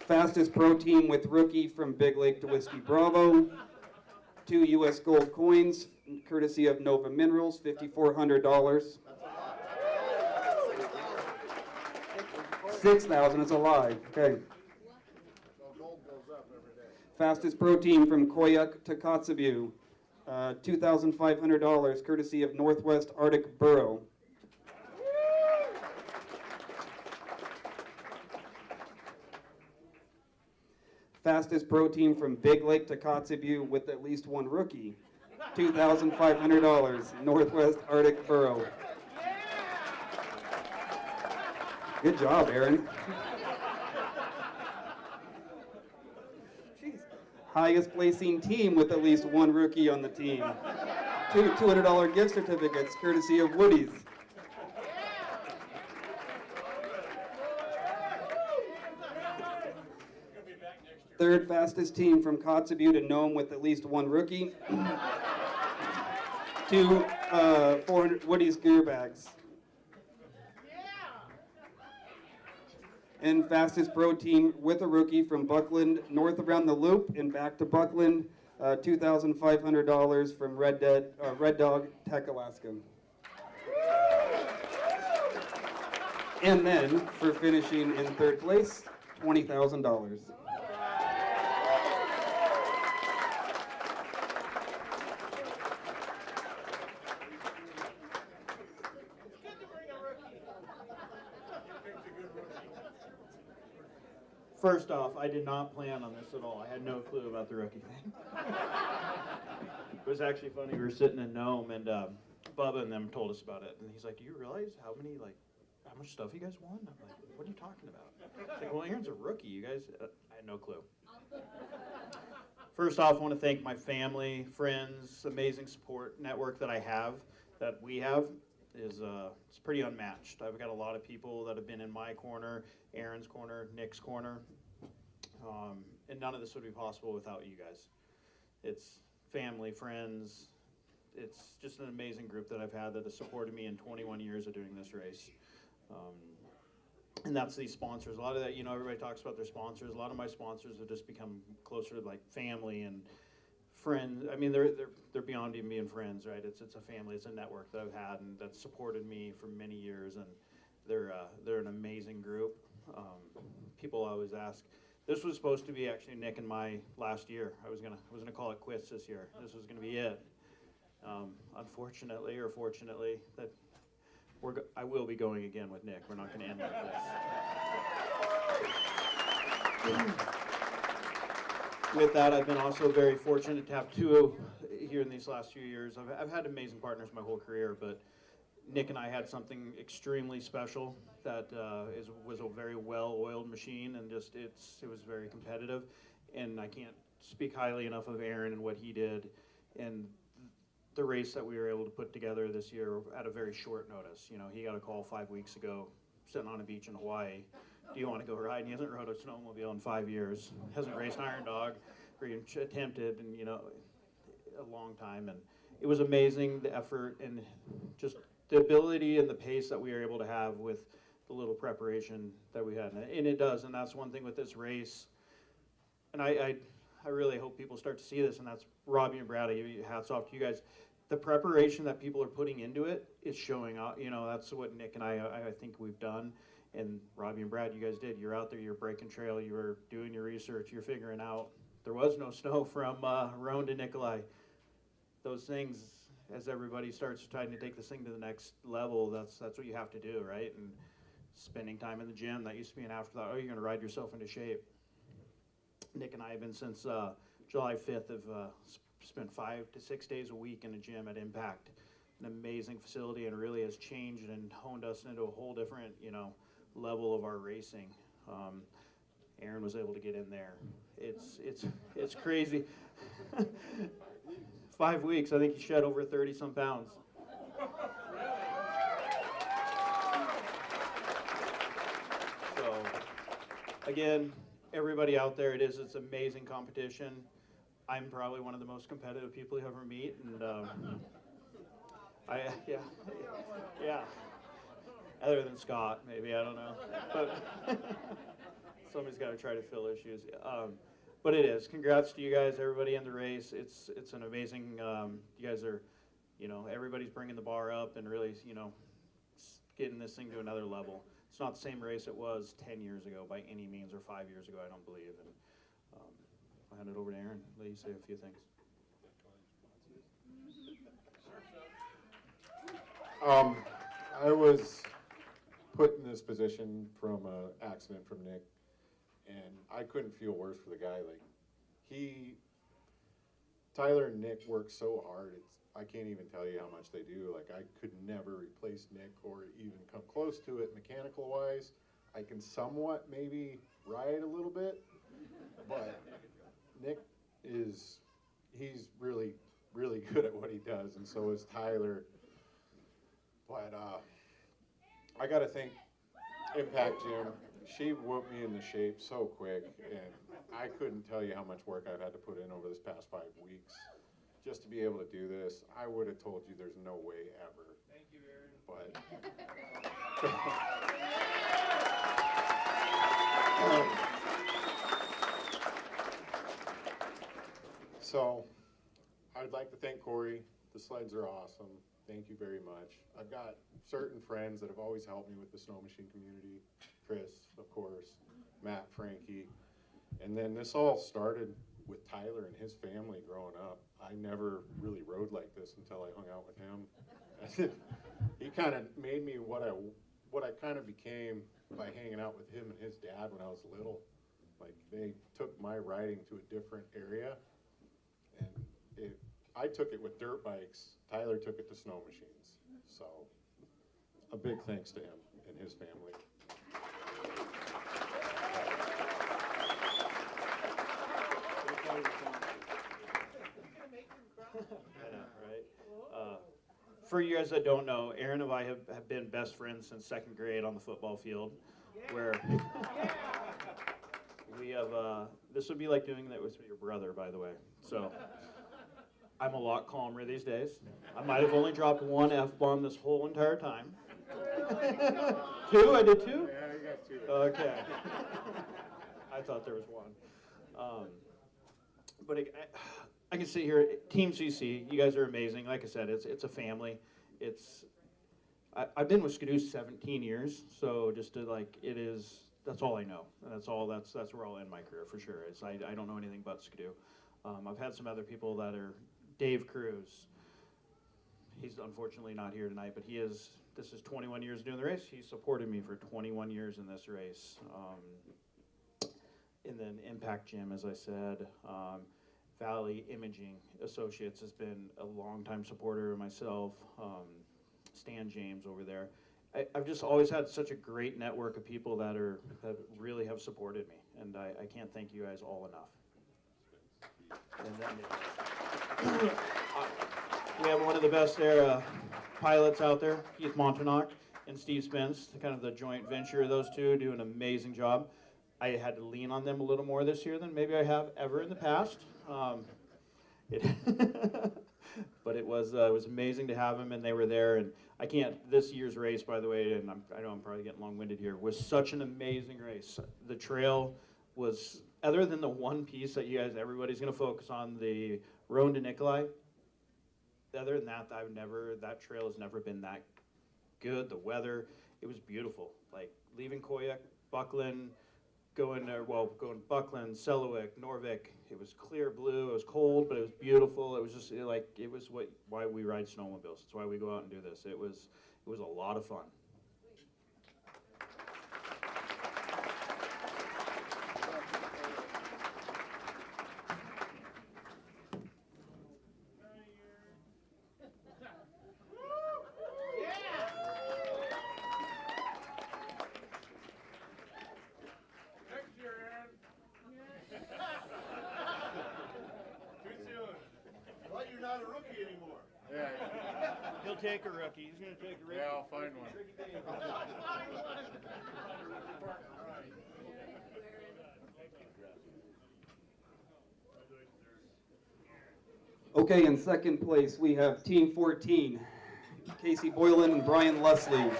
Fastest pro team with rookie from Big Lake to Whiskey Bravo. 2 U.S. gold coins, courtesy of Nova Minerals, $5,400. 6,000 is a lie. Okay. Fastest pro team from Koyuk to Kotzebue, $2,500, courtesy of Northwest Arctic Burrow. Fastest pro team from Big Lake to Kotzebue with at least one rookie, $2,500, Northwest Arctic Burrow. Good job, Aaron. Highest placing team with at least one rookie on the team. 2 $200 gift certificates, courtesy of Woody's. Third fastest team from Kotzebue to Nome with at least one rookie. 2 400 Woody's gear bags. And fastest pro team with a rookie from Buckland, north around the loop and back to Buckland, $2,500 from Red Dog, Tech, Alaska. And then, for finishing in third place, $20,000. First off, I did not plan on this at all. I had no clue about the rookie thing. It was actually funny. We were sitting in Nome, and Bubba and them told us about it. And he's like, "Do you realize how much stuff you guys won?" I'm like, "What are you talking about?" He's like, "Well, Aaron's a rookie. You guys," I had no clue. First off, I want to thank my family, friends, amazing support network that we have is it's pretty unmatched. I've got a lot of people that have been in my corner, Aaron's corner, Nick's corner, and none of this would be possible without you guys. It's family, friends. It's just an amazing group that I've had that has supported me in 21 years of doing this race. And that's these sponsors. A lot of that, everybody talks about their sponsors. A lot of my sponsors have just become closer to like family and friends. I mean, they're beyond even being friends, right? It's a family. It's a network that I've had and that's supported me for many years, and they're an amazing group. People always ask. This was supposed to be actually Nick and my last year. I was gonna call it quits this year. This was gonna be it. Unfortunately or fortunately, that I will be going again with Nick. We're not gonna end like this. With that, I've been also very fortunate to have two here in these last few years. I've had amazing partners my whole career, but Nick and I had something extremely special that was a very well-oiled machine, and just it was very competitive. And I can't speak highly enough of Aaron and what he did, and the race that we were able to put together this year at a very short notice. He got a call 5 weeks ago, sitting on a beach in Hawaii. Do you want to go ride? And he hasn't rode a snowmobile in 5 years. Hasn't raced Iron Dog, or even attempted, and a long time. And it was amazing, the effort and just the ability and the pace that we were able to have with the little preparation that we had. And it does, and that's one thing with this race. And I really hope people start to see this, and that's Robbie and Brad. I give you hats off to you guys. The preparation that people are putting into it is showing up. That's what Nick and I think we've done. And Robbie and Brad, you guys did. You're out there, you're breaking trail, you were doing your research, you're figuring out. There was no snow from Roan to Nikolai. Those things, as everybody starts trying to take this thing to the next level, that's what you have to do, right? And spending time in the gym, that used to be an afterthought. Oh, you're going to ride yourself into shape. Nick and I have been since July 5th have spent 5 to 6 days a week in a gym at Impact. An amazing facility, and really has changed and honed us into a whole different, level of our racing. Aaron was able to get in there. It's crazy. 5 weeks, I think he shed over 30-some pounds. So, again, everybody out there, it's amazing competition. I'm probably one of the most competitive people you ever meet, and yeah. Other than Scott, maybe, I don't know. But somebody's got to try to fill issues. But it is. Congrats to you guys, everybody in the race. It's an amazing. You guys are, everybody's bringing the bar up and really, getting this thing to another level. It's not the same race it was 10 years ago by any means, or 5 years ago, I don't believe. And I'll hand it over to Aaron. Let you say a few things. I was put in this position from an accident from Nick, and I couldn't feel worse for the guy. Tyler and Nick work so hard. I can't even tell you how much they do. I could never replace Nick or even come close to it mechanical wise. I can somewhat maybe ride a little bit, but Nick he's really, really good at what he does, and so is Tyler. But I got to thank Impact Gym. She whooped me into shape so quick, and I couldn't tell you how much work I've had to put in over this past 5 weeks just to be able to do this. I would have told you there's no way ever. Thank you, Aaron. But so I'd like to thank Corey. The sleds are awesome. Thank you very much. I've got certain friends that have always helped me with the snow machine community. Chris, of course, Matt, Frankie. And then this all started with Tyler and his family growing up. I never really rode like this until I hung out with him. He kind of made me what I kind of became by hanging out with him and his dad when I was little. They took my riding to a different area, and I took it with dirt bikes. Tyler took it to snow machines. So a big thanks to him and his family. I know, right? For you guys that don't know, Aaron and I have been best friends since 2nd grade on the football field, where we have, this would be like doing that with your brother, by the way. So I'm a lot calmer these days. I might have only dropped 1 F-bomb this whole entire time. 2? I did 2? Yeah, you got 2. Okay. I thought there was 1. But I can see here, Team CC, you guys are amazing. Like I said, it's a family. I've been with Skidoo 17 years, so just to that's all I know. That's where I'll end my career for sure. I don't know anything about Skidoo. I've had some other people that are, Dave Cruz. He's unfortunately not here tonight, but this is 21 years doing the race. He supported me for 21 years in this race. And then Impact Gym, as I said. Valley Imaging Associates has been a longtime supporter of myself. Stan James over there. I've just always had such a great network of people that really have supported me, and I can't thank you guys all enough. And then we have one of the best pilots out there, Keith Montanak and Steve Spence, kind of the joint venture of those two, do an amazing job. I had to lean on them a little more this year than maybe I have ever in the past. But it was amazing to have them, and they were there. And I can't, this year's race, by the way, and I know I'm probably getting long-winded here, was such an amazing race. The trail was, other than the one piece that everybody's going to focus on, the Roan to Nikolai, other than that, that trail has never been that good. The weather, it was beautiful. Like leaving Koyuk, Buckland, going Buckland, Selawik, Norvik. It was clear blue. It was cold, but it was beautiful. It was just it was why we ride snowmobiles. It's why we go out and do this. It was a lot of fun. Well, you're not a rookie anymore. Yeah. He'll take a rookie. He's going to take a rookie. Yeah, I'll find one. Okay, in second place we have Team 14, Casey Boylan and Brian Leslie.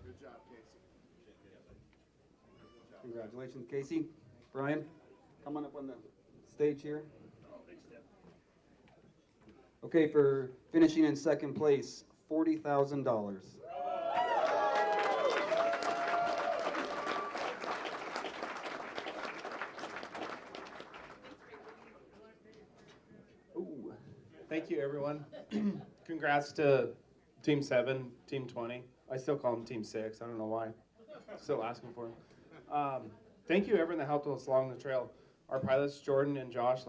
Good job, Casey. Congratulations, Casey. Brian, come on up on the stage here. Okay, for finishing in second place, $40,000. Thank you, everyone. Congrats to Team 7, Team 20. I still call them Team 6. I don't know why. Still asking for them. Thank you, everyone that helped us along the trail. Our pilots, Jordan and Josh,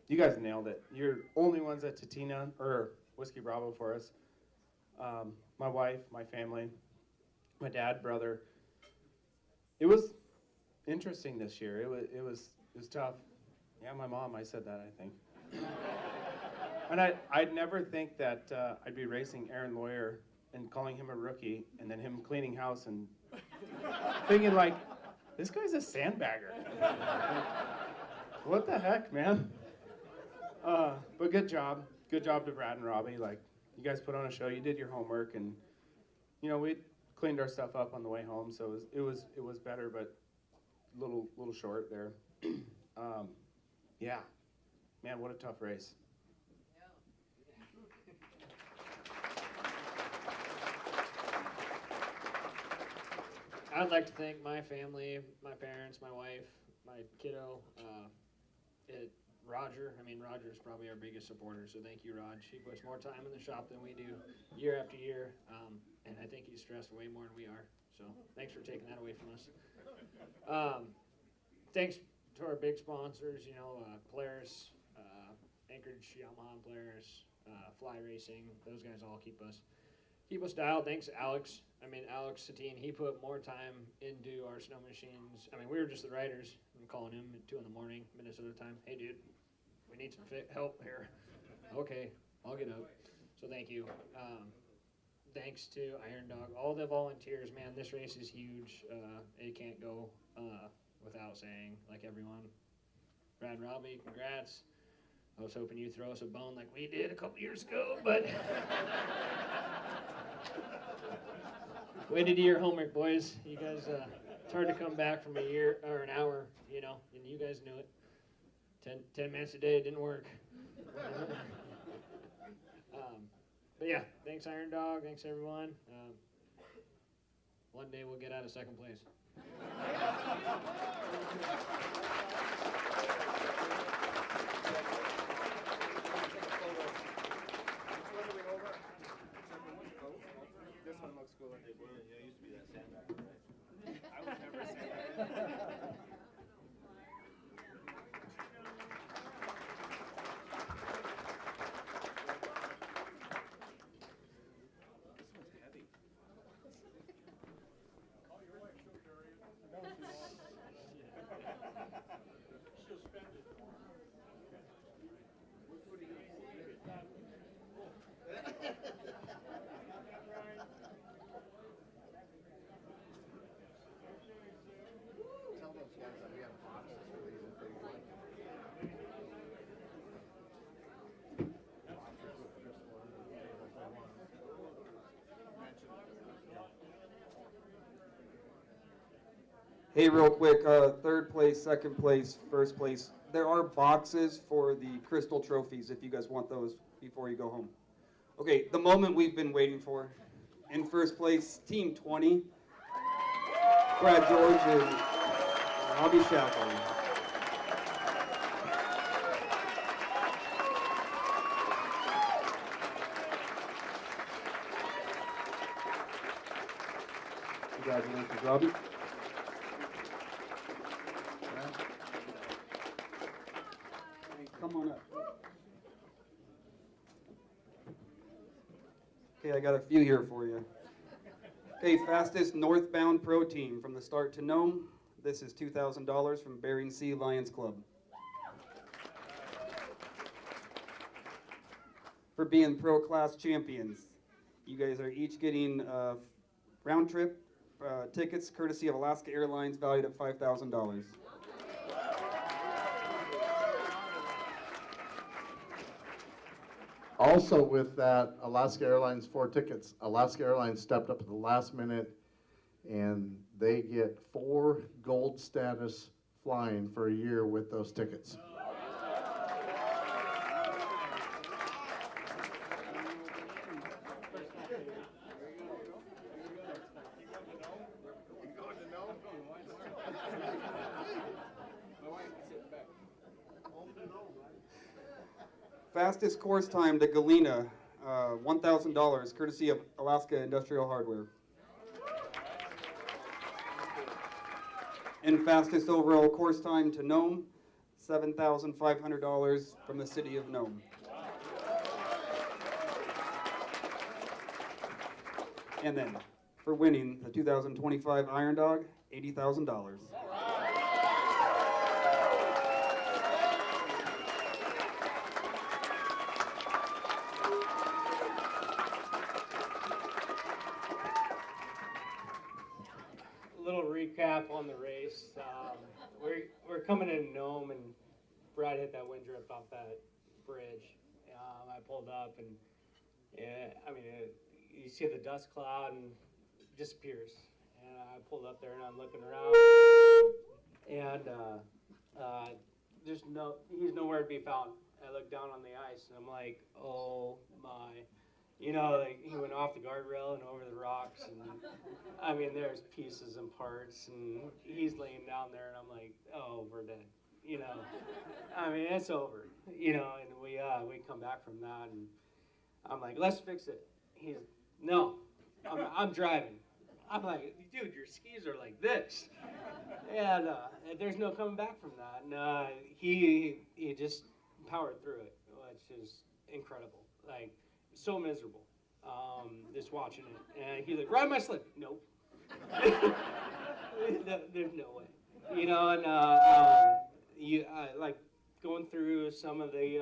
you guys nailed it. You're only ones at Tatina, or Whiskey Bravo for us. My wife, my family, my dad, brother. It was interesting this year. It was tough. Yeah, my mom, I said that, I think. And I'd never think that I'd be racing Aaron Lawyer and calling him a rookie, and then him cleaning house and thinking this guy's a sandbagger. What the heck, man? But good job. Good job to Brad and Robbie. You guys put on a show. You did your homework, and we cleaned our stuff up on the way home, so it was better, but little short there. Yeah, man, what a tough race. I'd like to thank my family, my parents, my wife, my kiddo, Roger. Roger's probably our biggest supporter, so thank you, Raj. He puts more time in the shop than we do year after year, and I think he's stressed way more than we are, so thanks for taking that away from us. Thanks to our big sponsors, Polaris, Anchorage, Yamaha Polaris, Fly Racing. Those guys all keep us dialed. Thanks, Alex. Alex Satine, he put more time into our snow machines. We were just the riders. I'm calling him at 2 in the morning, Minnesota time. Hey, dude, we need some help here. Okay, I'll get up. So thank you. Thanks to Iron Dog, all the volunteers. Man, this race is huge. It can't go without saying, everyone. Brad and Robbie, congrats. I was hoping you'd throw us a bone like we did a couple years ago, but way to do your homework, boys. You guys, it's hard to come back from a year or an hour, and you guys knew it. 10 minutes a day, it didn't work. But yeah, thanks Iron Dog, thanks everyone. One day we'll get out of second place. This one looks cooler. Yeah, used to be that sandbagger, right? I was never a sandbagger. This one's heavy. Oh, your wife, she'll carry it. No, she won't. She'll spend Hey, real quick, third place, second place, first place. There are boxes for the crystal trophies if you guys want those before you go home. Okay, the moment we've been waiting for. In first place, Team 20, Brad George and Robbie Shackle. Congratulations, Robbie. Come on up. Okay, I got a few here for you. Okay, fastest northbound pro team from the start to Nome. This is $2,000 from Bering Sea Lions Club. For being pro class champions, you guys are each getting round trip tickets courtesy of Alaska Airlines valued at $5,000. Also with that, Alaska Airlines 4 tickets, Alaska Airlines stepped up at the last minute and they get 4 gold status flying for a year with those tickets. Fastest course time to Galena, $1,000, courtesy of Alaska Industrial Hardware. And fastest overall course time to Nome, $7,500 from the city of Nome. And then, for winning the 2025 Iron Dog, $80,000. Little recap on the race. We're coming in Nome, and Brad hit that wind drip off that bridge. I pulled up, and you see the dust cloud and it disappears. And I pulled up there, and I'm looking around, and he's nowhere to be found. I look down on the ice, and I'm like, oh my. You know, like he went off the guardrail and over the rocks, and there's pieces and parts, and he's laying down there, and I'm like, oh, we're dead. You know, it's over. You know, and we come back from that, and I'm like, let's fix it. No, I'm driving. I'm like, dude, your skis are like this, and there's no coming back from that. And he just powered through it, which is incredible. Like. So miserable, just watching it. And he's like, ride my sled. Nope. There's no way. You know, and like going through some of the,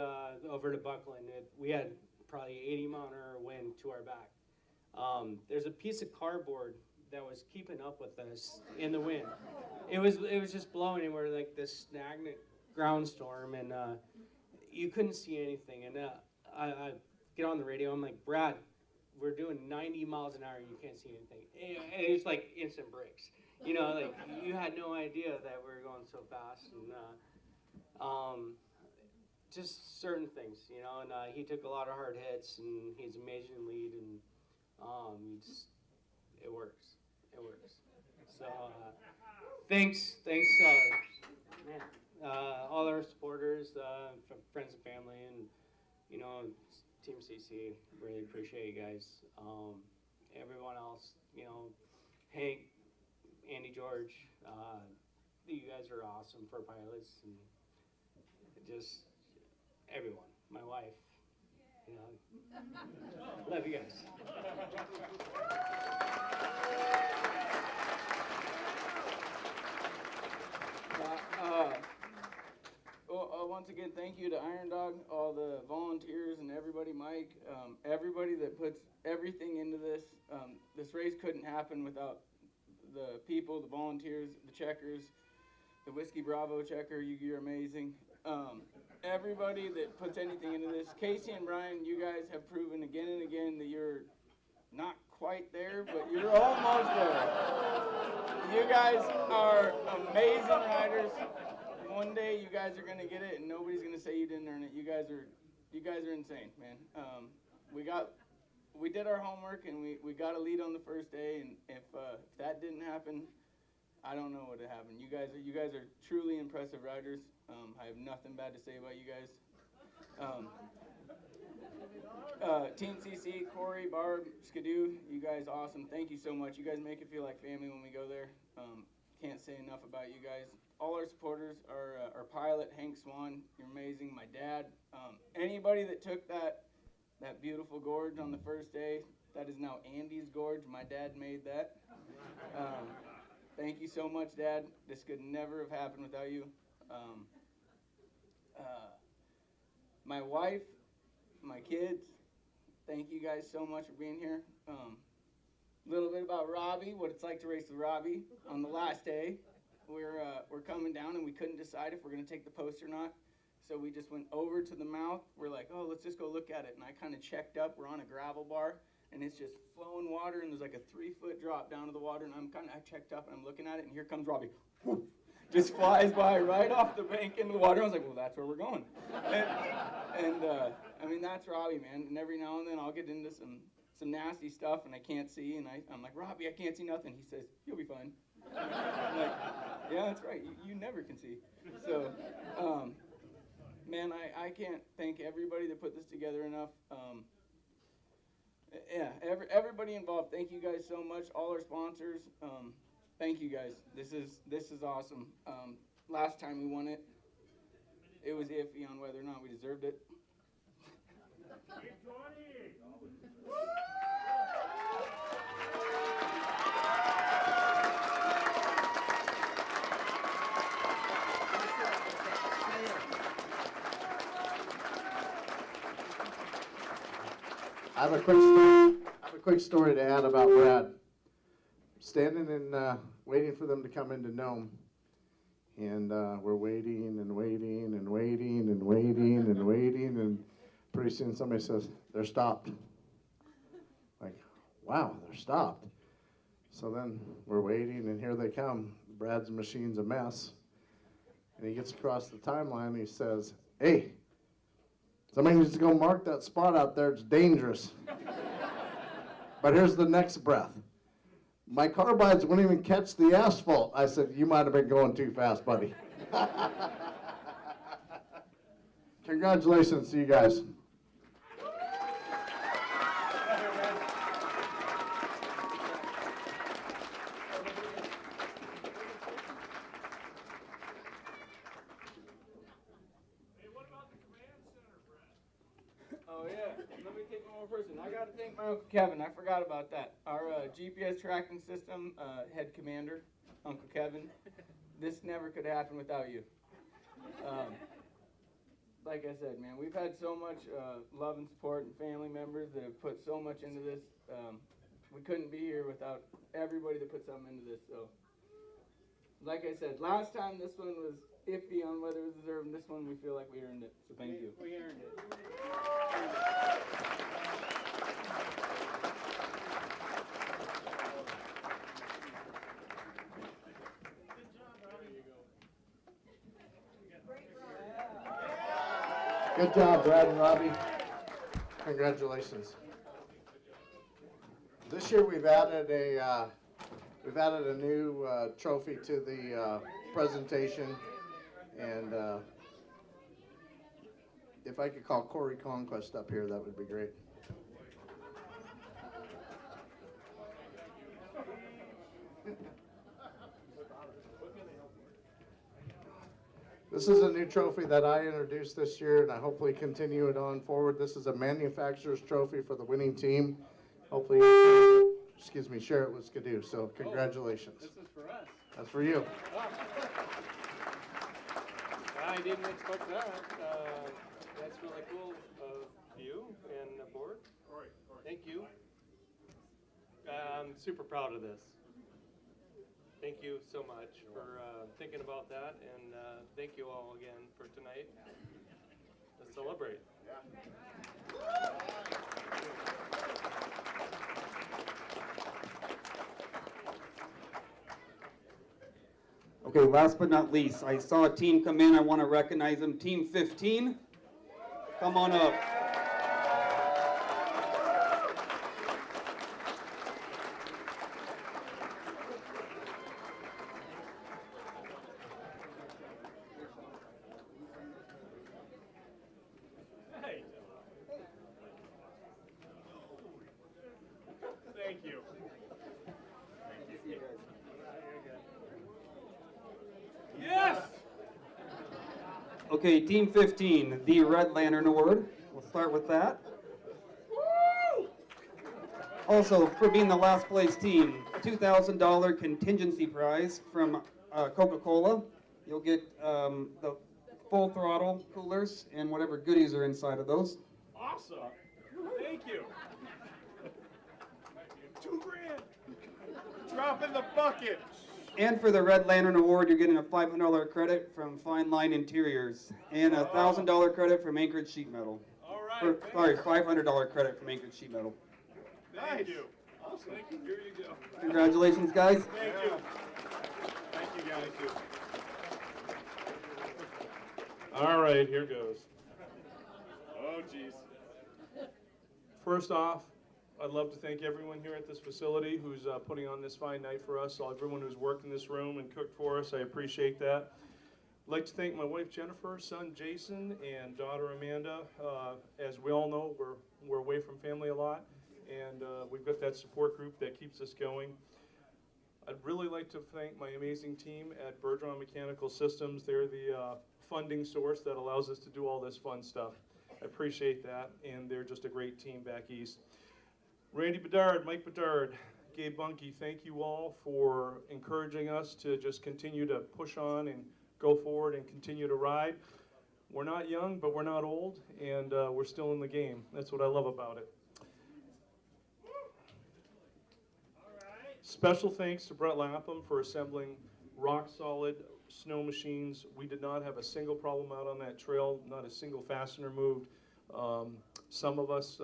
over to Buckland, we had probably 80-mile-an-hour wind to our back. There's a piece of cardboard that was keeping up with us in the wind. It was just blowing, and we're like this stagnant ground storm, and you couldn't see anything. And I get on the radio, I'm like, Brad, we're doing 90 miles an hour, you can't see anything. And it's like instant brakes. You know, like you had no idea that we were going so fast. And just certain things, you know, and he took a lot of hard hits, and he's amazing lead, and it works. It works. So thanks, man. All our supporters, friends and family, and, you know, Team CC, really appreciate you guys. Everyone else, you know, Hank, Andy, George, you guys are awesome for pilots, and just everyone, my wife, you know, love you guys. Once again, thank you to Iron Dog, all the volunteers and everybody, Mike, everybody that puts everything into this. This race couldn't happen without the people, the volunteers, the checkers, the Whiskey Bravo checker, you're amazing. Everybody that puts anything into this. Casey and Brian, you guys have proven again and again that you're not quite there, but you're almost there. You guys are amazing riders. One day you guys are gonna get it, and nobody's gonna say you didn't earn it. You guys are insane, man. We did our homework, and we got a lead on the first day, and if that didn't happen, I don't know what would happen. You guys are truly impressive riders. I have nothing bad to say about you guys. Team CC, Corey, Barb, Skidoo, you guys awesome. Thank you so much. You guys make it feel like family when we go there. Can't say enough about you guys. All our supporters, our pilot, Hank Swan, you're amazing. My dad, anybody that took that beautiful gorge on the first day, that is now Andy's gorge. My dad made that. Thank you so much, Dad. This could never have happened without you. My wife, my kids, thank you guys so much for being here. A little bit about Robbie, what it's like to race with Robbie on the last day. We're coming down, and we couldn't decide if we're going to take the post or not. So we just went over to the mouth. We're like, oh, let's just go look at it. And I kind of checked up. We're on a gravel bar, and it's just flowing water, and there's like a 3-foot drop down to the water. And I checked up, and I'm looking at it, and here comes Robbie. Whoop, just flies by right off the bank into the water. I was like, well, that's where we're going. I mean, that's Robbie, man. And every now and then I'll get into some nasty stuff, and I can't see, and I'm like, Robbie, I can't see nothing. He says, you'll be fine. I'm like, yeah, that's right. You never can see. So, man, I can't thank everybody that put this together enough. Yeah, everybody involved. Thank you guys so much. All our sponsors. Thank you guys. This is awesome. Last time we won it, it was iffy on whether or not we deserved it. I have a quick story to add about Brad. Standing and waiting for them to come into Nome, and we're waiting and waiting and waiting and waiting and waiting, and pretty soon somebody says, they're stopped. Like, wow, they're stopped. So then we're waiting, and here they come. Brad's machine's a mess. And he gets across the timeline, and he says, hey, somebody needs to go mark that spot out there. It's dangerous. But here's the next breath. My carbides wouldn't even catch the asphalt. I said, you might have been going too fast, buddy. Congratulations to you guys. Oh yeah, let me take one more person. I got to thank my Uncle Kevin. I forgot about that. Our GPS tracking system head commander, Uncle Kevin. This never could happen without you. Like I said, man, we've had so much love and support and family members that have put so much into this. We couldn't be here without everybody that put something into this. So, like I said, last time this one was iffy on whether it was deserved, and this one we feel like we earned it. So thank you. We earned it. Good job, Brad and Robbie. Congratulations. This year we've added a new trophy to the presentation, and if I could call Corey Conquest up here, that would be great. This is a new trophy that I introduced this year, and I hopefully continue it on forward. This is a manufacturer's trophy for the winning team. Hopefully, share it with Skidoo. So congratulations. This is for us. That's for you. I didn't expect that. That's really cool of you and the board. Thank you. I'm super proud of this. Thank you so much for thinking about that, and thank you all again for tonight. Let's celebrate. Yeah. Okay, last but not least, I saw a team come in. I want to recognize them. Team 15, come on up. Hey. Thank you. Yes! Okay, Team 15, the Red Lantern Award. We'll start with that. Also, for being the last place team, $2,000 contingency prize from Coca-Cola. You'll get the full throttle coolers and whatever goodies are inside of those. Awesome. Thank you. $2,000. Drop in the bucket. And for the Red Lantern Award, you're getting a $500 credit from Fine Line Interiors and a $1,000 credit from Anchorage Sheet Metal. All right. Or, sorry, $500 credit from Anchorage Sheet Metal. Thank you. Awesome. Thank you. Here you go. Congratulations, guys. Thank you. Thank you, guys. All right, here goes. Oh, geez. First off, I'd love to thank everyone here at this facility who's putting on this fine night for us, everyone who's worked in this room and cooked for us. I appreciate that. I'd like to thank my wife Jennifer, son Jason, and daughter Amanda. As we all know, we're away from family a lot, and we've got that support group that keeps us going. I'd really like to thank my amazing team at Bergeron Mechanical Systems. They're the funding source that allows us to do all this fun stuff. I appreciate that, and they're just a great team back east. Randy Bedard, Mike Bedard, Gabe Bunky, thank you all for encouraging us to just continue to push on and go forward and continue to ride. We're not young, but we're not old, and we're still in the game. That's what I love about it. Special thanks to Brett Lapham for assembling rock-solid snow machines. We did not have a single problem out on that trail, not a single fastener moved. Some of us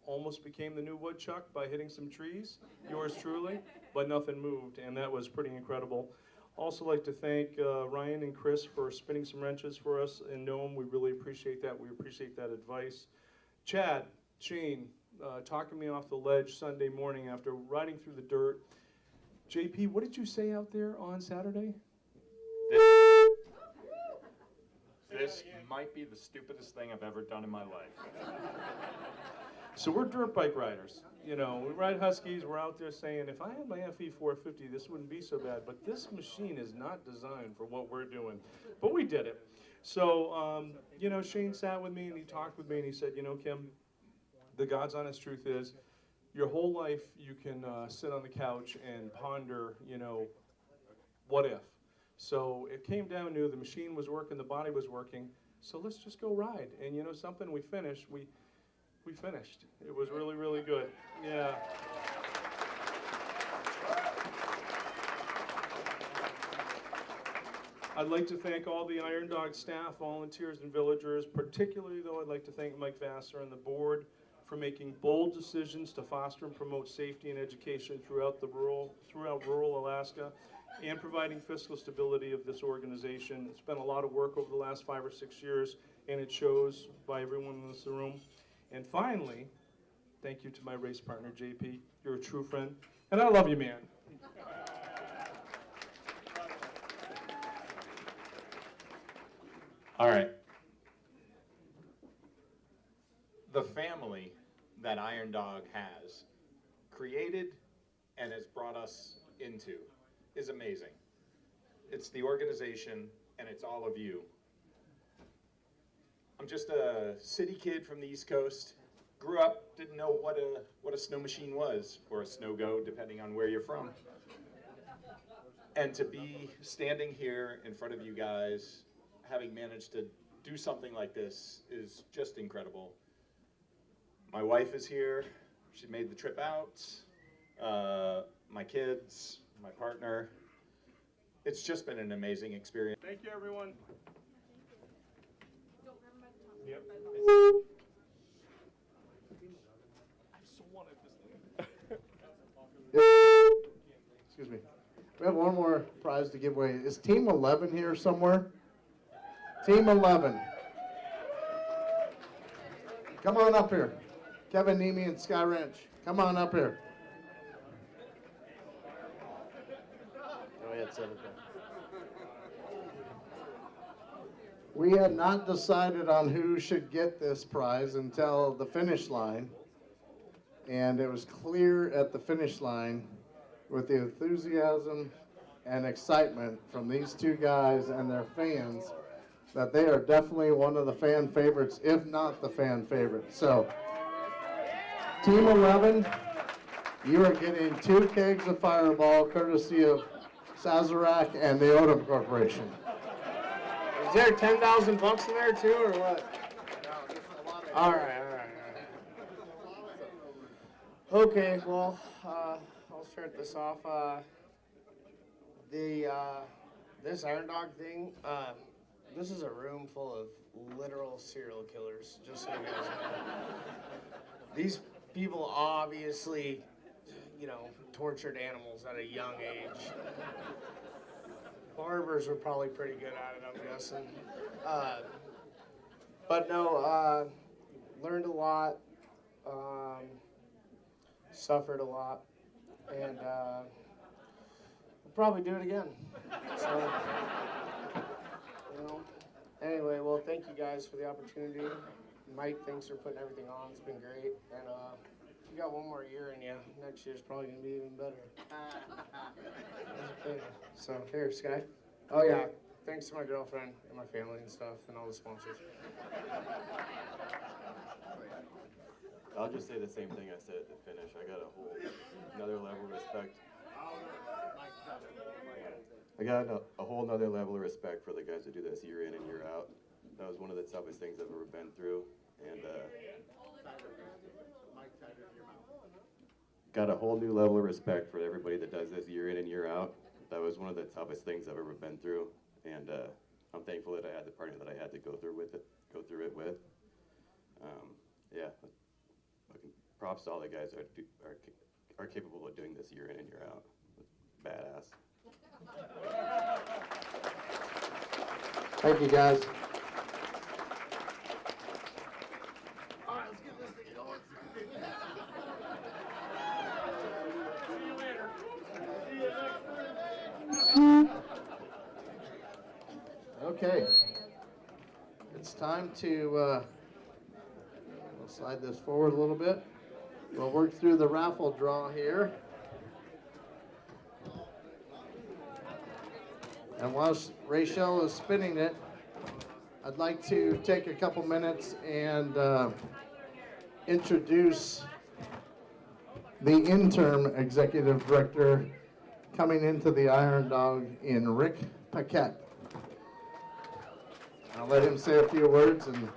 almost became the new woodchuck by hitting some trees, yours truly, but nothing moved, and that was pretty incredible. Also like to thank Ryan and Chris for spinning some wrenches for us in Nome. We really appreciate that. We appreciate that advice. Chad, Shane, talking me off the ledge Sunday morning after riding through the dirt. JP, what did you say out there on Saturday? This might be the stupidest thing I've ever done in my life. So we're dirt bike riders. You know, we ride Huskies. We're out there saying, if I had my FE 450, this wouldn't be so bad. But this machine is not designed for what we're doing. But we did it. So, you know, Shane sat with me and he talked with me and he said, you know, Kim, the God's honest truth is, your whole life you can sit on the couch and ponder, you know, what if? So it came down to the machine was working, the body was working, so let's just go ride. And you know something, we finished. We finished. It was really, really good. Yeah. I'd like to thank all the Iron Dog staff, volunteers, and villagers. Particularly, though, I'd like to thank Mike Vassar and the board for making bold decisions to foster and promote safety and education throughout rural Alaska, and providing fiscal stability of this organization. It's been a lot of work over the last 5 or 6 years, and it shows by everyone in this room. And finally, thank you to my race partner, JP. You're a true friend, and I love you, man. All right. The family that Iron Dog has created and has brought us into is amazing. It's the organization and it's all of you. I'm just a city kid from the East Coast. Grew up, didn't know what a snow machine was, or a snow go, depending on where you're from. And to be standing here in front of you guys, having managed to do something like this is just incredible. My wife is here. She made the trip out. My kids, my partner. It's just been an amazing experience. Thank you, everyone. Yep. I so wanted this thing. Excuse me. We have one more prize to give away. Is Team 11 here somewhere? Team 11. Come on up here. Kevin Nemi and Sky Ranch. Come on up here. Go ahead, set it down. We had not decided on who should get this prize until the finish line. And it was clear at the finish line with the enthusiasm and excitement from these two guys and their fans that they are definitely one of the fan favorites, if not the fan favorite. So, Team 11, you are getting 2 kegs of Fireball courtesy of Sazerac and the Odom Corporation. Is there 10,000 bucks in there too, or what? All right. Okay, well, I'll start this off. This Iron Dog thing, this is a room full of literal serial killers, just so you guys know. These people obviously, tortured animals at a young age. Barbers were probably pretty good at it, I'm guessing. But no, learned a lot, suffered a lot, and we'll probably do it again. So, anyway, well, thank you guys for the opportunity. Mike, thanks for putting everything on. It's been great. And you got one more year in you. Next year's probably going to be even better. Okay. So, here, Sky. Oh, yeah. Thanks to my girlfriend and my family and stuff and all the sponsors. I'll just say the same thing I said at the finish. I got another level of respect. I got a whole nother level of respect for the guys that do this year in and year out. That was one of the toughest things I've ever been through, and got a whole new level of respect for everybody that does this year in and year out. That was one of the toughest things I've ever been through, and I'm thankful that I had the partner that I had to go through it with. Yeah, props to all the guys that are capable of doing this year in and year out. It's badass. Thank you, guys. All right, let's get this thing going. See you later. See you next time. Okay. It's time to we'll slide this forward a little bit. We'll work through the raffle draw here. And whilst Rachel is spinning it, I'd like to take a couple minutes and introduce the interim executive director coming into the Iron Dog in Rick Paquette. I'll let him say a few words. And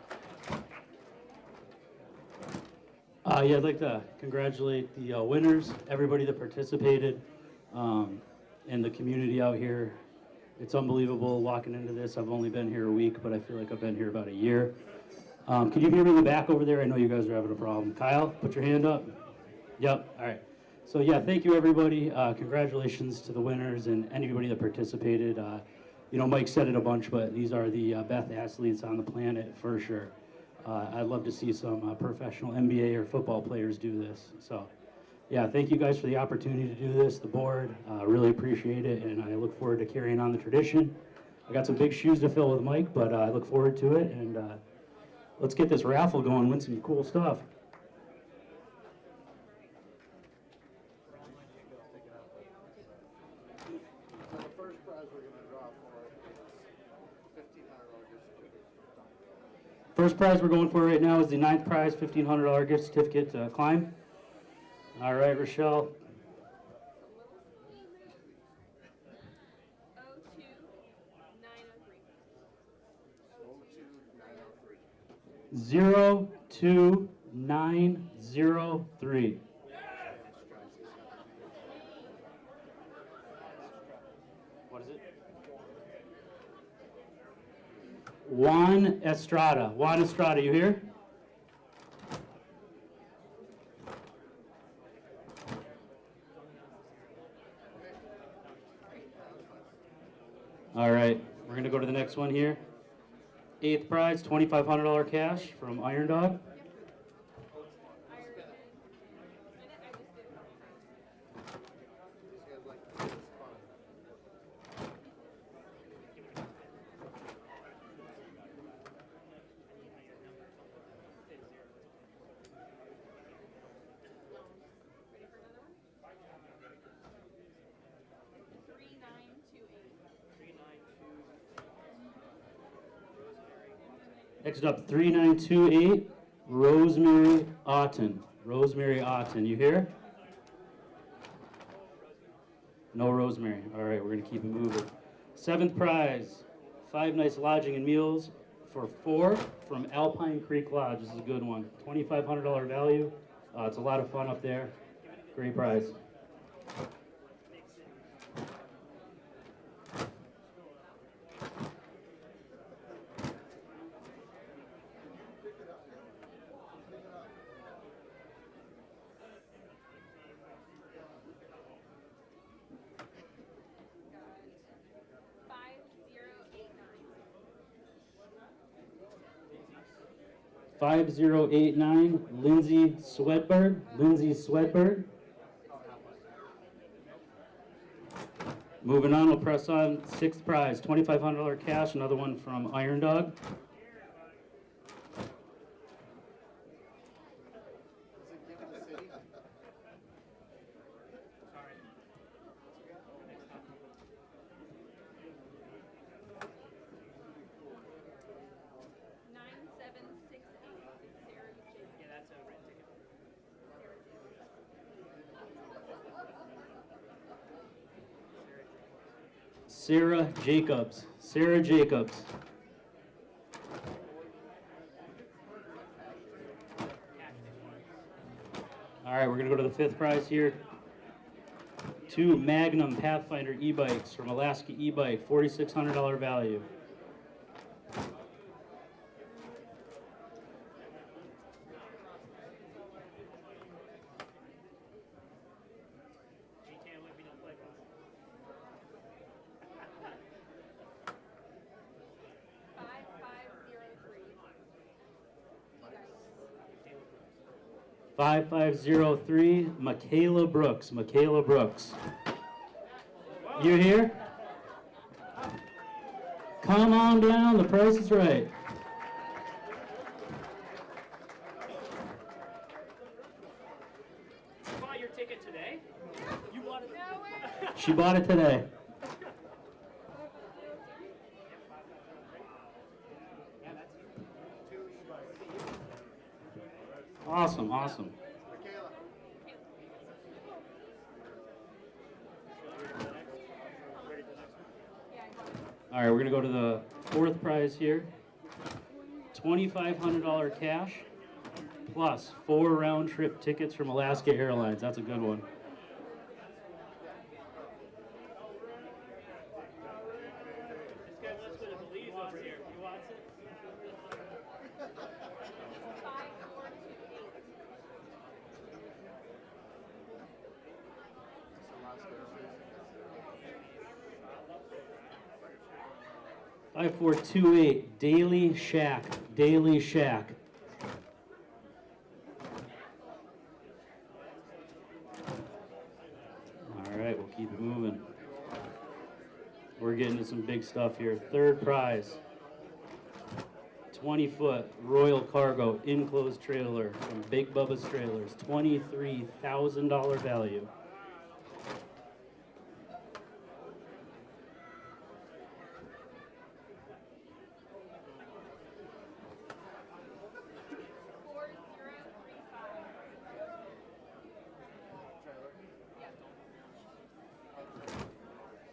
yeah, I'd like to congratulate the winners, everybody that participated, and the community out here. It's unbelievable walking into this. I've only been here a week, but I feel like I've been here about a year. Can you hear me in the back over there? I know you guys are having a problem. Kyle, put your hand up. Yep, all right. So yeah, thank you everybody. Congratulations to the winners and anybody that participated. Mike said it a bunch, but these are the best athletes on the planet for sure. I'd love to see some professional NBA or football players do this. So yeah, thank you guys for the opportunity to do this, the board. Really appreciate it, and I look forward to carrying on the tradition. I got some big shoes to fill with Mike, but I look forward to it, and let's get this raffle going, win some cool stuff. First prize we're going for right now is the 9th prize, $1,500 gift certificate to climb. All right, Rochelle. Zero 2903. What is it? Juan Estrada. Juan Estrada, you here? All right, we're gonna go to the next one here. 8th prize, $2,500 cash from Iron Dog. Next up, 3928, Rosemary Otten. Rosemary Otten, you here? No Rosemary. All right, we're gonna keep it moving. 7th prize, 5 nights lodging and meals for 4 from Alpine Creek Lodge. This is a good one. $2,500 value. It's a lot of fun up there. Great prize. $5089, Lindsay Swedberg. Lindsay Swedberg. Moving on, we'll press on. 6th prize, $2,500 cash. Another one from Iron Dog. Sarah Jacobs. Sarah Jacobs. All right, we're going to go to the 5th prize here. 2 Magnum Pathfinder e-bikes from Alaska e-bike, $4,600 value. $5,503, Michaela Brooks. Michaela Brooks. You here? Come on down, the price is right. You bought your ticket today? You bought it? No way. She bought it today. Awesome, awesome. All right, we're gonna go to the 4th prize here. $2,500 cash plus 4 round-trip tickets from Alaska Airlines. That's a good one. $5428, Daily Shack. Daily Shack. All right, we'll keep it moving. We're getting to some big stuff here. 3rd prize, 20-foot Royal Cargo enclosed trailer from Big Bubba's Trailers, $23,000 value.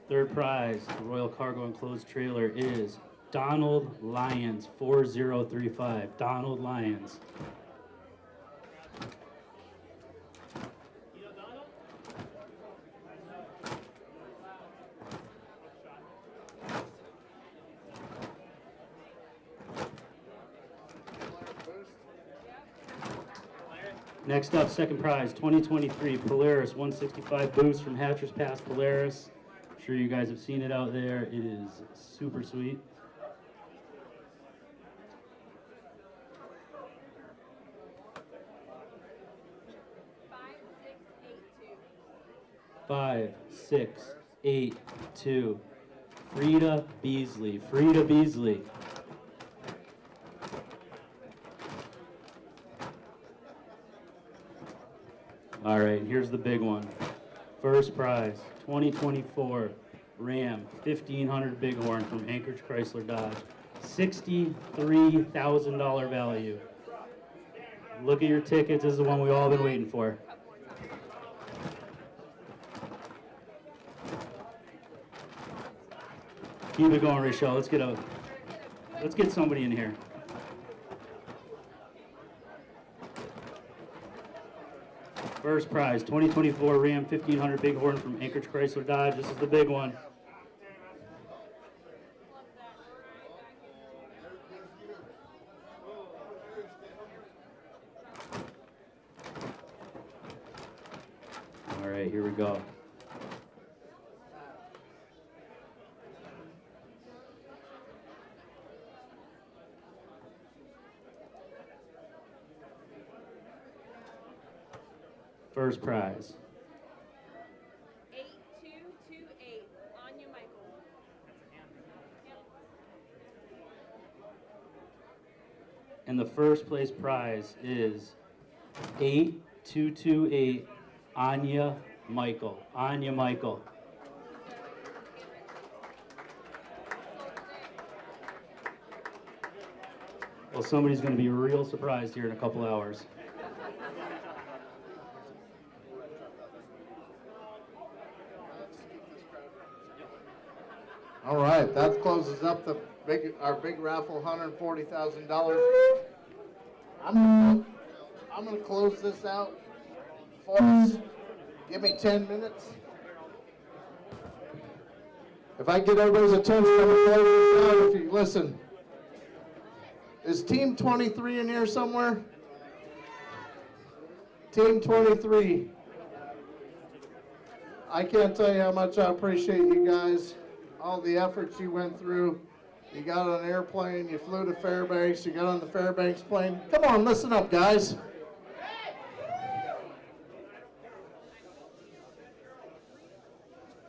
Third prize, the Royal Cargo enclosed trailer is Donald Lyons, 4035. Donald Lyons. Next up, second prize, 2023 Polaris 165 boost from Hatcher's Pass Polaris. sure you guys have seen it out there. It is super sweet. Five, 6, 8, 2. Frida Beasley. Frida Beasley. All right, here's the big one. First prize, 2024 Ram 1500 Bighorn from Anchorage Chrysler Dodge. $63,000 value. Look at your tickets. This is the one we've all been waiting for. Keep it going, Rachel. Let's get somebody in here. First prize, 2024 Ram 1500 Bighorn from Anchorage Chrysler Dodge. This is the big one. All right, here we go. First prize. 8228, Anya Michael. And the first place prize is 8228 Anya Michael. Anya Michael. Well, somebody's going to be real surprised here in a couple hours. All right, that closes up our big raffle, $140,000. I'm gonna close this out for us. Give me 10 minutes. If I get everybody's attention, I'm gonna close this out. If you listen, is Team 23 in here somewhere? Team 23. I can't tell you how much I appreciate you guys. All the efforts you went through. You got on an airplane, you flew to Fairbanks, you got on the Fairbanks plane. Come on, listen up, guys.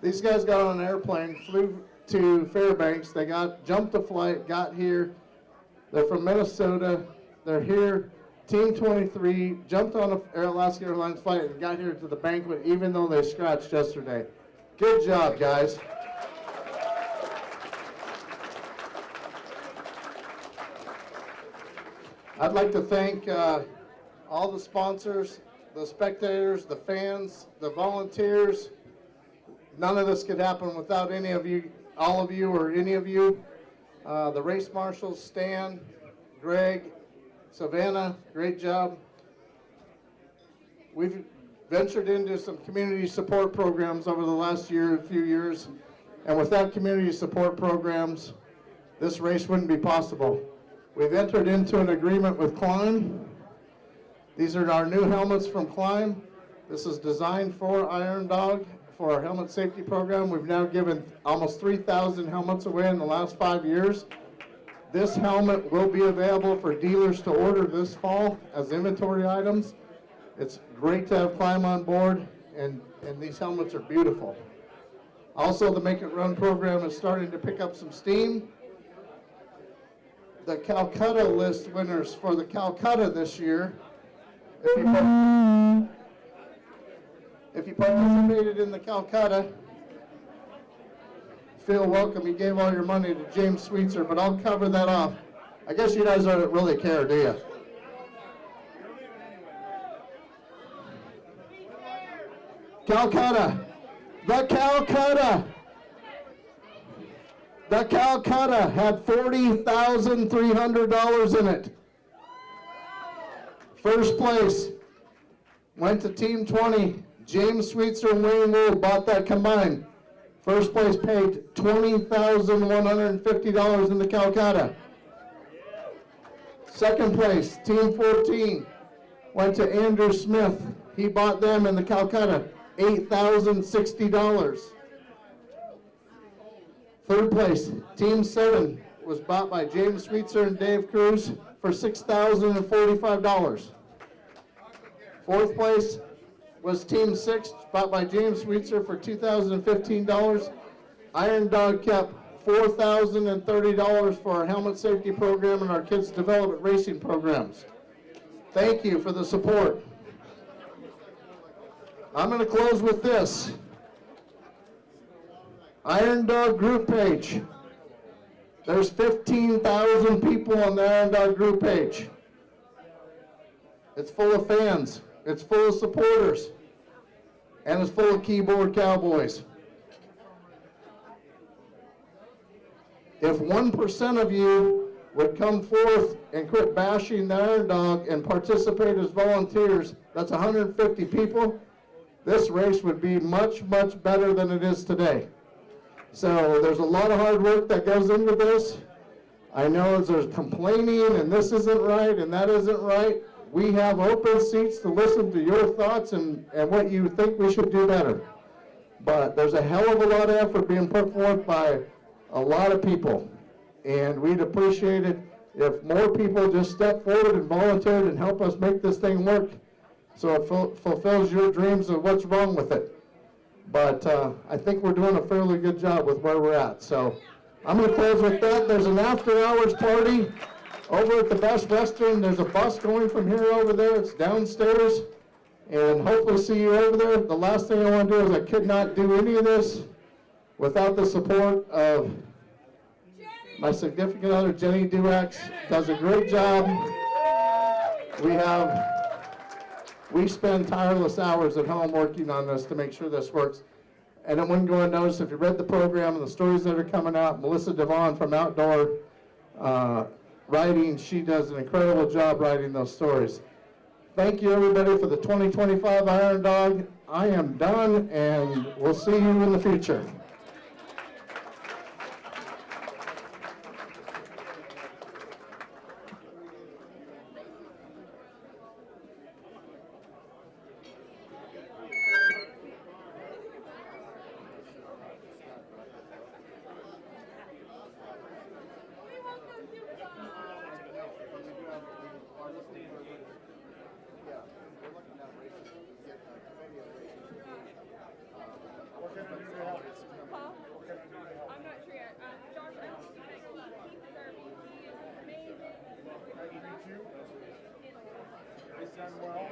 These guys got on an airplane, flew to Fairbanks, they jumped a flight, got here. They're from Minnesota, they're here. Team 23 jumped on an Alaska Airlines flight and got here to the banquet even though they scratched yesterday. Good job, guys. I'd like to thank all the sponsors, the spectators, the fans, the volunteers. None of this could happen without any of you, all of you, or any of you. The race marshals, Stan, Greg, Savannah, great job. We've ventured into some community support programs over the last few years, and without community support programs, this race wouldn't be possible. We've entered into an agreement with Climb. These are our new helmets from Climb. This is designed for Iron Dog, for our helmet safety program. We've now given almost 3,000 helmets away in the last 5 years. This helmet will be available for dealers to order this fall as inventory items. It's great to have Climb on board, and these helmets are beautiful. Also, the Make It Run program is starting to pick up some steam. The Calcutta list winners for the Calcutta this year, if you participated in the Calcutta, feel welcome. You gave all your money to James Sweetser, but I'll cover that off. I guess you guys don't really care, do you? Calcutta. The Calcutta. The Calcutta had $40,300 in it. First place went to Team 20. James Sweetser and Wayne Wool bought that combined. First place paid $20,150 in the Calcutta. Second place, Team 14, went to Andrew Smith. He bought them in the Calcutta, $8,060. Third place, Team 7 was bought by James Sweetser and Dave Cruz for $6,045. Fourth place was Team 6, bought by James Sweetser for $2,015. Iron Dog kept $4,030 for our helmet safety program and our kids' development racing programs. Thank you for the support. I'm going to close with this. Iron Dog group page. There's 15,000 people on the Iron Dog group page. It's full of fans. It's full of supporters. And it's full of keyboard cowboys. If 1% of you would come forth and quit bashing the Iron Dog and participate as volunteers, that's 150 people, this race would be much, much better than it is today. So there's a lot of hard work that goes into this. I know there's complaining and this isn't right and that isn't right. We have open seats to listen to your thoughts and what you think we should do better. But there's a hell of a lot of effort being put forth by a lot of people. And we'd appreciate it if more people just step forward and volunteered and help us make this thing work so it fulfills your dreams of what's wrong with it. But I think we're doing a fairly good job with where we're at. So I'm going to close with that. There's an after-hours party over at the Best Western. There's a bus going from here over there. It's downstairs. And hopefully see you over there. The last thing I want to do is I could not do any of this without the support of my significant other, Jenny Duax. Does a great job. We spend tireless hours at home working on this to make sure this works. And it wouldn't go unnoticed if you read the program and the stories that are coming out. Melissa Devon from Outdoor Writing, she does an incredible job writing those stories. Thank you, everybody, for the 2025 Iron Dog. I am done, and we'll see you in the future. I'm not sure yet. Josh, I don't think he deserves it. He is amazing. Nice to meet you. They sound well.